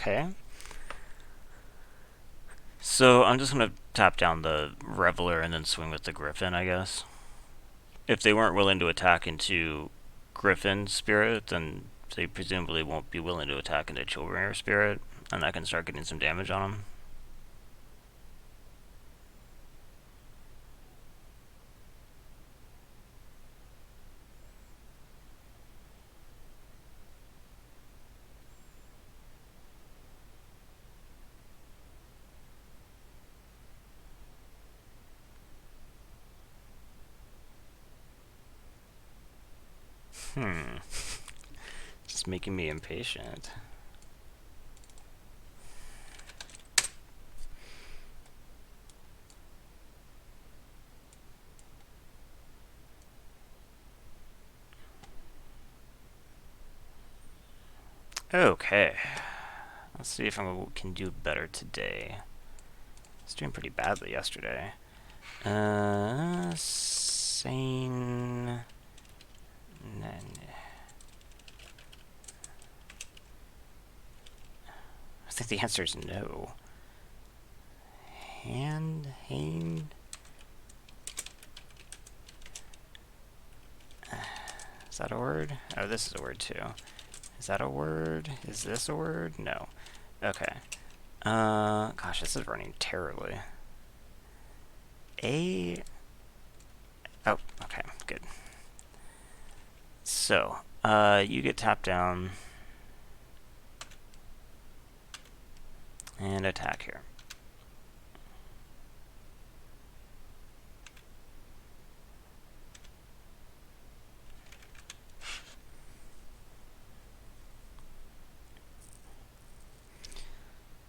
Okay. So I'm just gonna tap down the Reveler and then swing with the Griffin, I guess. If they weren't willing to attack into Griffin Spirit, then they presumably won't be willing to attack into Chillbringer Spirit, and I can start getting some damage on them. Hmm. Just making me impatient. Okay. Let's see if I can do better today. I was doing pretty badly yesterday. Sane. I think the answer is no. Hand. Is that a word? Oh, this is a word too. Is that a word? Is this a word? No. Okay. Gosh, this is running terribly. Oh, okay, good. So, you get tapped down and attack here.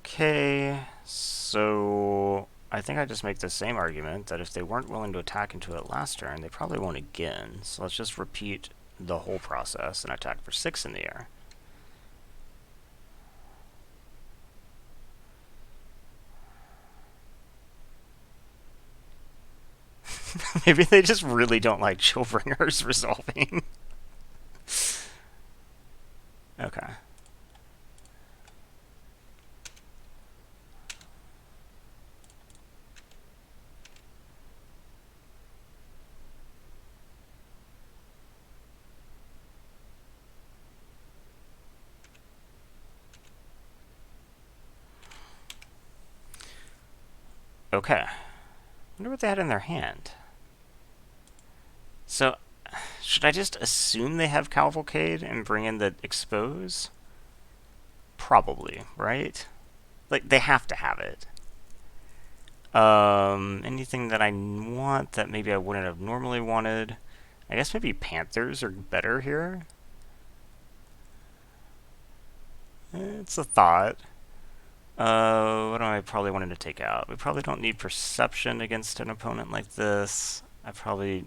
Okay, so I think I just make the same argument that if they weren't willing to attack into it last turn, they probably won't again. So let's just repeat the whole process and attack for 6 in the air. Maybe they just really don't like Chillbringers resolving. Okay. Okay. Wonder what they had in their hand. So, should I just assume they have Cavalcade and bring in the Expose? Probably, right? Like, they have to have it. Anything that I want that maybe I wouldn't have normally wanted. I guess maybe Panthers are better here. It's a thought. What do I probably wanted to take out? We probably don't need Perception against an opponent like this. I probably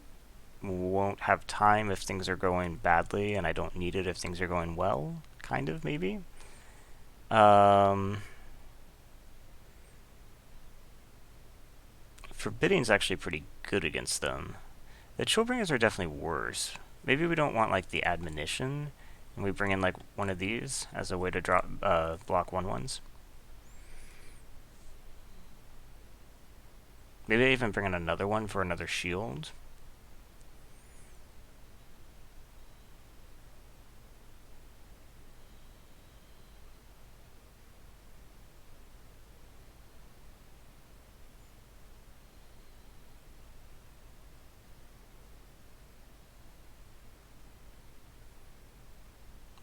won't have time if things are going badly, and I don't need it if things are going well. Kind of, maybe. Forbidding's actually pretty good against them. The Chillbringers are definitely worse. Maybe we don't want like the Admonition, and we bring in like one of these as a way to drop block 1/1s. Maybe I even bring in another one for another shield.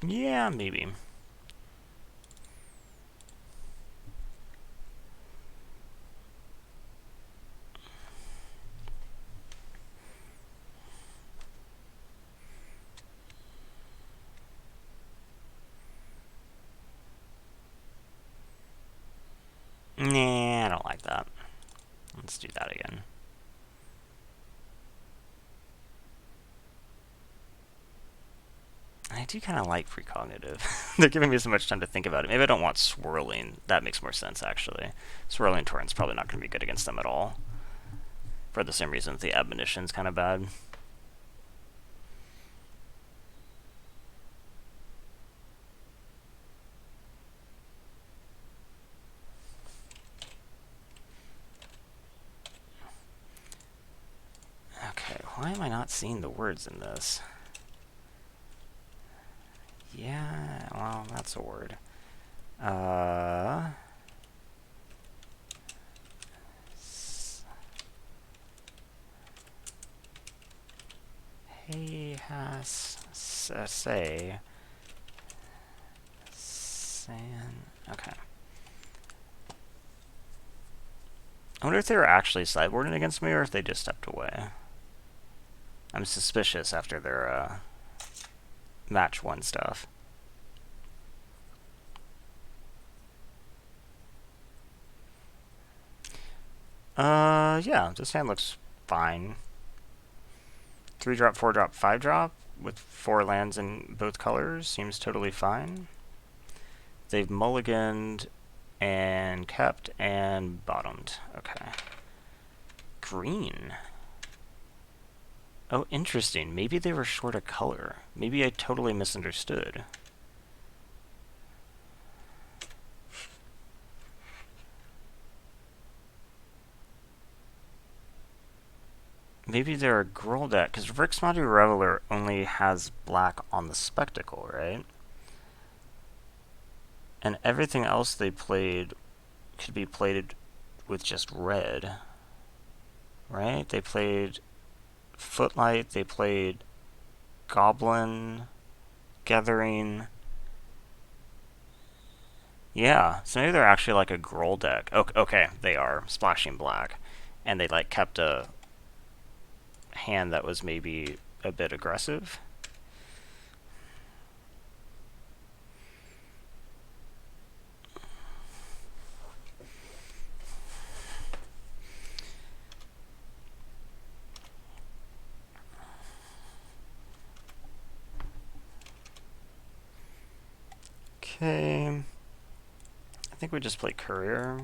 Yeah, maybe. Nah, I don't like that. Let's do that again. I do kind of like precognitive. They're giving me so much time to think about it. Maybe I don't want swirling. That makes more sense, actually. Swirling Torrent's probably not going to be good against them at all. For the same reason the Admonition's kind of bad. Why am I not seeing the words in this? Yeah, well, that's a word. Hey, say, san. Okay. I wonder if they were actually sideboarding against me or if they just stepped away. I'm suspicious after their match 1 stuff. Yeah, this hand looks fine. 3-drop, 4-drop, 5-drop with 4 lands in both colors seems totally fine. They've mulliganed and kept and bottomed. Okay. Green. Oh, interesting. Maybe they were short a color. Maybe I totally misunderstood. Maybe they're a girl deck, because Rixmadu Reveler only has black on the spectacle, right? And everything else they played could be played with just red, right? They played Footlight, they played Goblin, Gathering. Yeah, so maybe they're actually like a Groll deck. Okay, they are splashing black, and they like kept a hand that was maybe a bit aggressive. Okay, I think we just play Courier.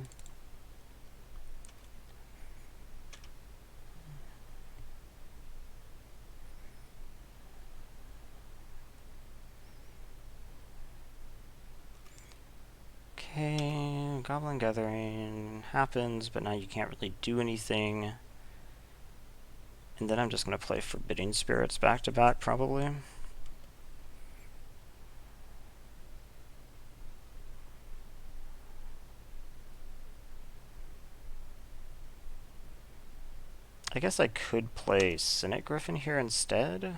Okay, Goblin Gathering happens, but now you can't really do anything. And then I'm just going to play Forbidding Spirits back to back, probably. I guess I could play Cynic Griffin here instead.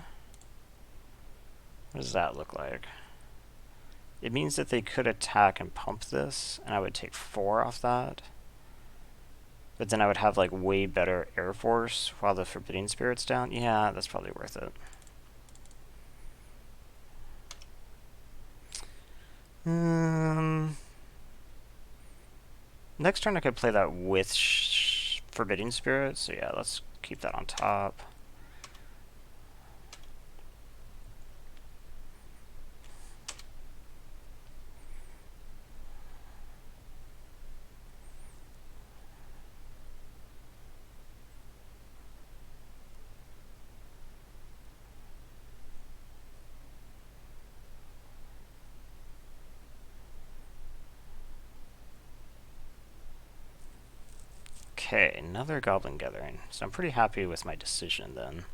What does that look like? It means that they could attack and pump this, and I would take 4 off that. But then I would have like way better Air Force while the Forbidding Spirit's down. Yeah, that's probably worth it. Next turn I could play that with Forbidding Spirit, so yeah, let's keep that on top. Okay, another Goblin Gathering. So I'm pretty happy with my decision then.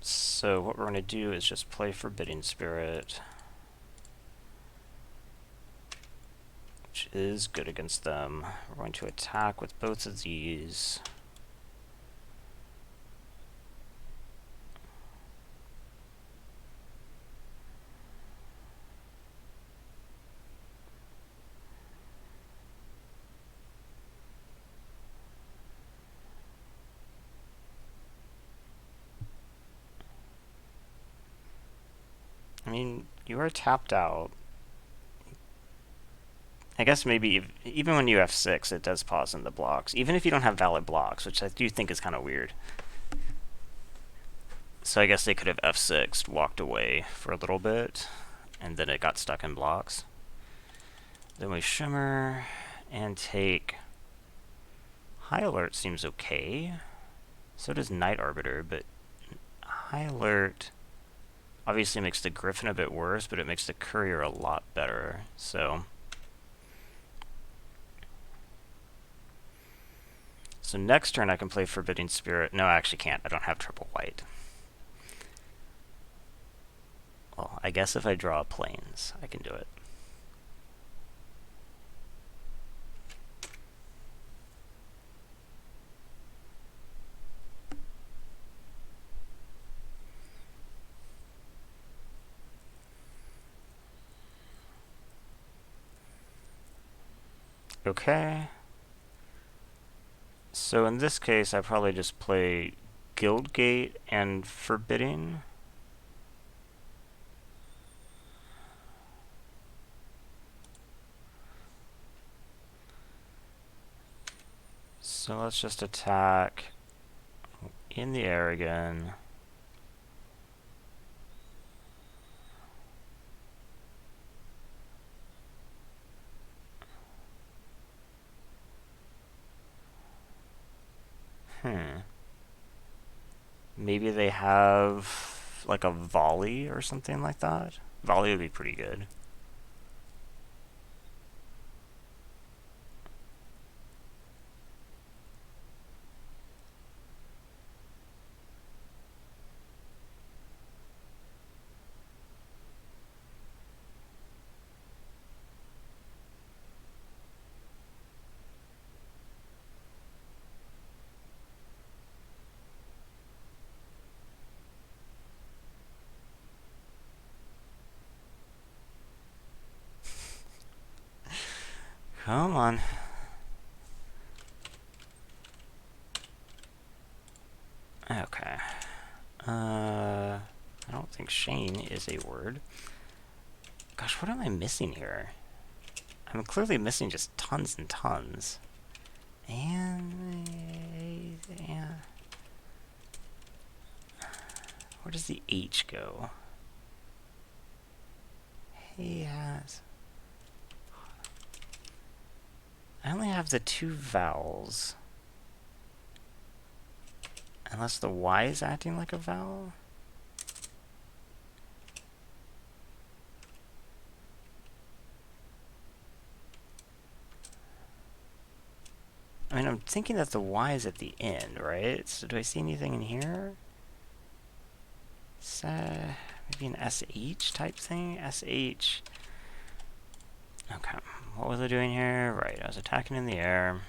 So what we're going to do is just play Forbidding Spirit, which is good against them. We're going to attack with both of these. I mean, you are tapped out. I guess maybe even when you F6, it does pause in the blocks, even if you don't have valid blocks, which I do think is kind of weird. So I guess they could have F6'd, walked away for a little bit, and then it got stuck in blocks. Then we Shimmer and take... High Alert seems okay. So does Night Arbiter, but High Alert obviously makes the Griffin a bit worse, but it makes the Courier a lot better. So So next turn I can play Forbidding Spirit. No, I actually can't. I don't have triple white. Well, I guess if I draw plains, I can do it. Okay. So in this case, I probably just play Guildgate and Forbidding. So let's just attack in the air again. Maybe they have like a volley or something like that. Volley would be pretty good. Come on. Okay. I don't think Shane is a word. Gosh, what am I missing here? I'm clearly missing just tons and tons. And yeah. Where does the H go? He has. I only have the two vowels. Unless the Y is acting like a vowel? I mean, I'm thinking that the Y is at the end, right? So do I see anything in here? It's, maybe an SH type thing? SH. Okay. What was I doing here? Right, I was attacking in the air.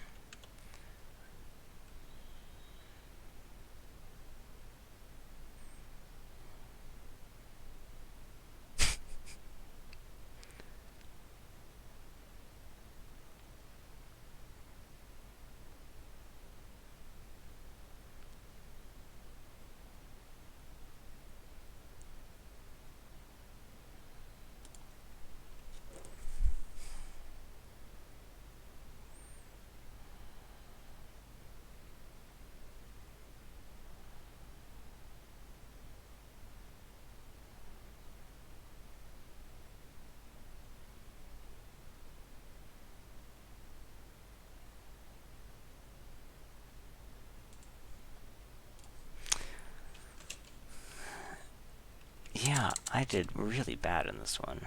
Yeah, I did really bad in this one.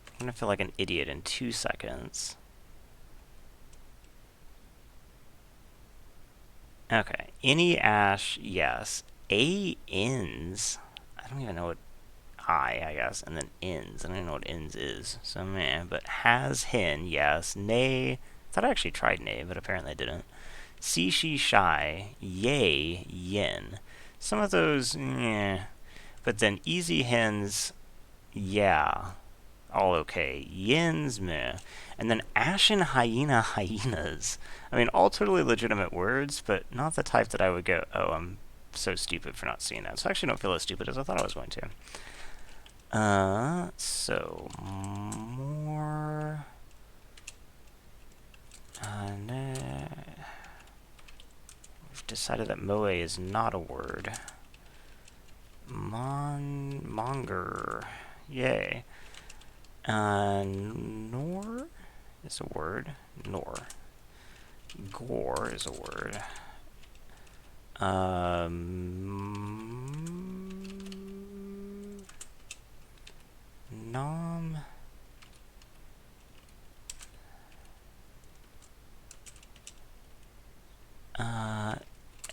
I'm gonna feel like an idiot in 2 seconds. Okay, any ash, yes. A ends. I don't even know what I guess, and then ends. I don't even know what ends is. So meh. But has hen, yes. Nay. I thought I actually tried nay, but apparently I didn't. See she shy, yay, yen. Some of those, yeah. But then easy hens, yeah. All okay. Yens, meh. And then ashen hyena, hyenas. I mean, all totally legitimate words, but not the type that I would go, oh, I'm so stupid for not seeing that. So I actually don't feel as stupid as I thought I was going to. So, more... we've decided that moe is not a word. Monger. Yay. Nor is a word. Nor. Gore is a word. Nom.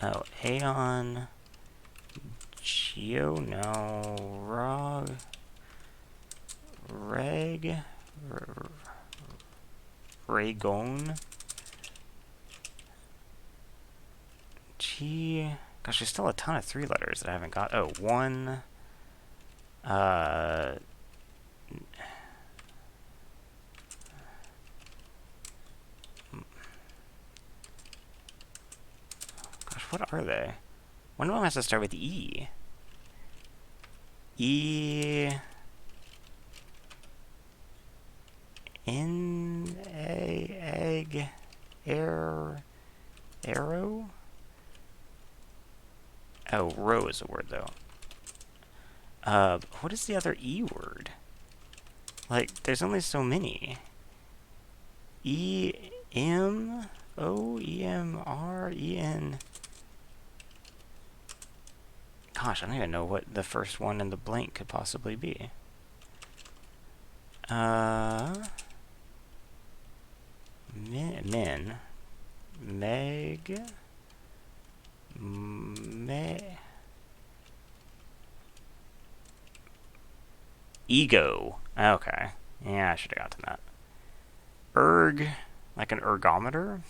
Oh, Aeon. Geo, no. Rog. Reg. Raygon. G. Gosh, there's still a ton of 3 letters that I haven't got. Oh, one. Gosh, what are they? One of them has to start with E. E. N. A. Egg. Air. Arrow? Oh, row is a word, though. What is the other E word? Like, there's only so many. E. M. O. E. M. R. E. N. Gosh, I don't even know what the first one in the blank could possibly be. Min. Meg. Ego. Okay. Yeah, I should have gotten that. Erg. Like an ergometer?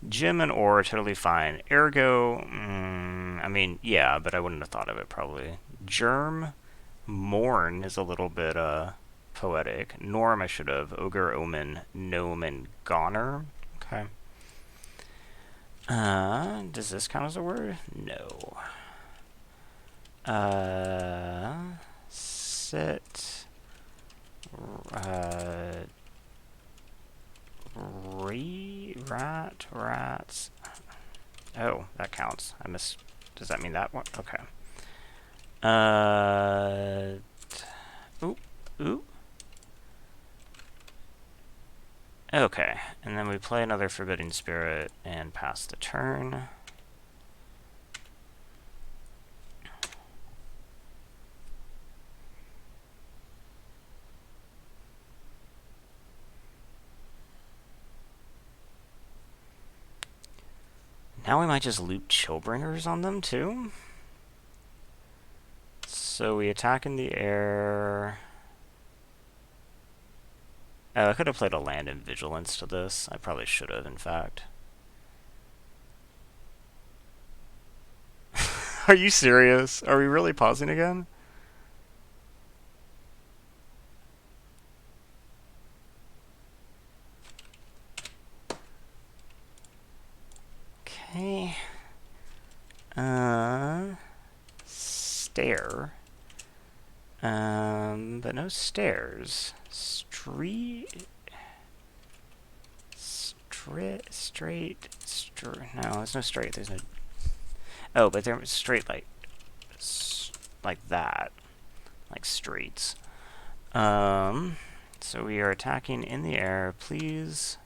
Gym and ore are totally fine. Ergo. I mean, yeah, but I wouldn't have thought of it probably. Germ. Mourn is a little bit, poetic. Norm, I should have. Ogre, omen, gnome, and goner. Okay. Does this count as a word? No. Sit. Rats. Oh, that counts. I missed. Does that mean that one? Okay. Ooh. Okay, and then we play another Forbidding Spirit and pass the turn. Now we might just loot Chillbringers on them, too. So we attack in the air. Oh, I could have played a land and vigilance to this. I probably should have, in fact. Are you serious? Are we really pausing again? Okay. Stair. But no stairs. No, there's no straight. There's no. Oh, but they're straight like that, like streets. So we are attacking in the air, please.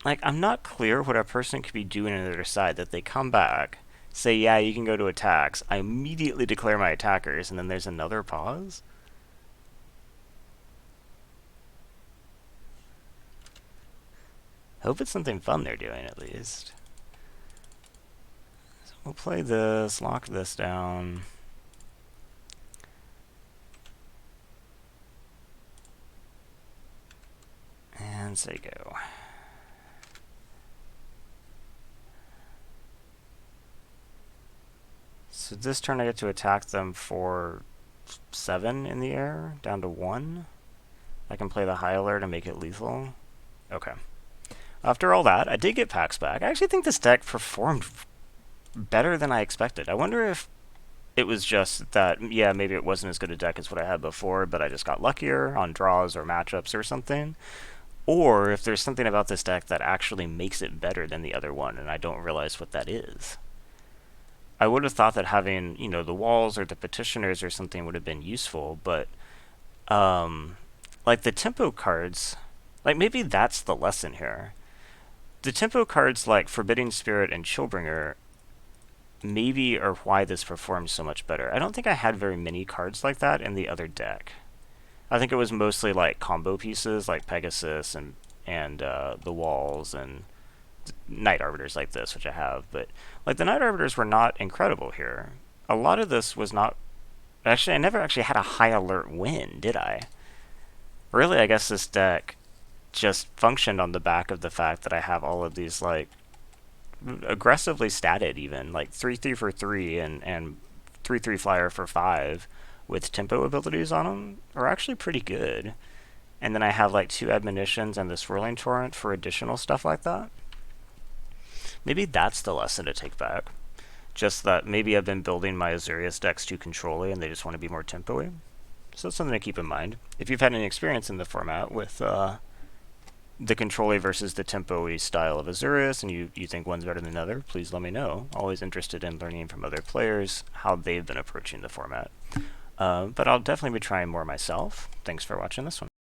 Like, I'm not clear what a person could be doing on the other side, that they come back, say, yeah, you can go to attacks, I immediately declare my attackers, and then there's another pause? Hope it's something fun they're doing, at least. So we'll play this, lock this down. And say go. So this turn I get to attack them for 7 in the air, down to 1. I can play the high alert and make it lethal. Okay. After all that, I did get packs back. I actually think this deck performed better than I expected. I wonder if it was just that, yeah, maybe it wasn't as good a deck as what I had before, but I just got luckier on draws or matchups or something. Or if there's something about this deck that actually makes it better than the other one, and I don't realize what that is. I would have thought that having, the walls or the petitioners or something would have been useful, but, like the tempo cards, Like, maybe that's the lesson here. The tempo cards like Forbidding Spirit and Chillbringer maybe are why this performs so much better. I don't think I had very many cards like that in the other deck. I think it was mostly like combo pieces like Pegasus and the Walls and Night Arbiters like this, which I have. But like the Night Arbiters were not incredible here. A lot of this was not. Actually, I never actually had a high alert win, did I? Really, I guess this deck just functioned on the back of the fact that I have all of these like aggressively statted even like 3/3 for 3 and 3/3 flyer for 5 with tempo abilities on them are actually pretty good. And then I have like 2 admonitions and the swirling torrent for additional stuff like that. Maybe that's the lesson to take back. Just that maybe I've been building my Azurius decks too control-y and they just want to be more tempo-y. So that's something to keep in mind. If you've had any experience in the format with the control-y versus the tempo-y style of Azurius and you think one's better than another, please let me know. Always interested in learning from other players how they've been approaching the format. But I'll definitely be trying more myself. Thanks for watching this one.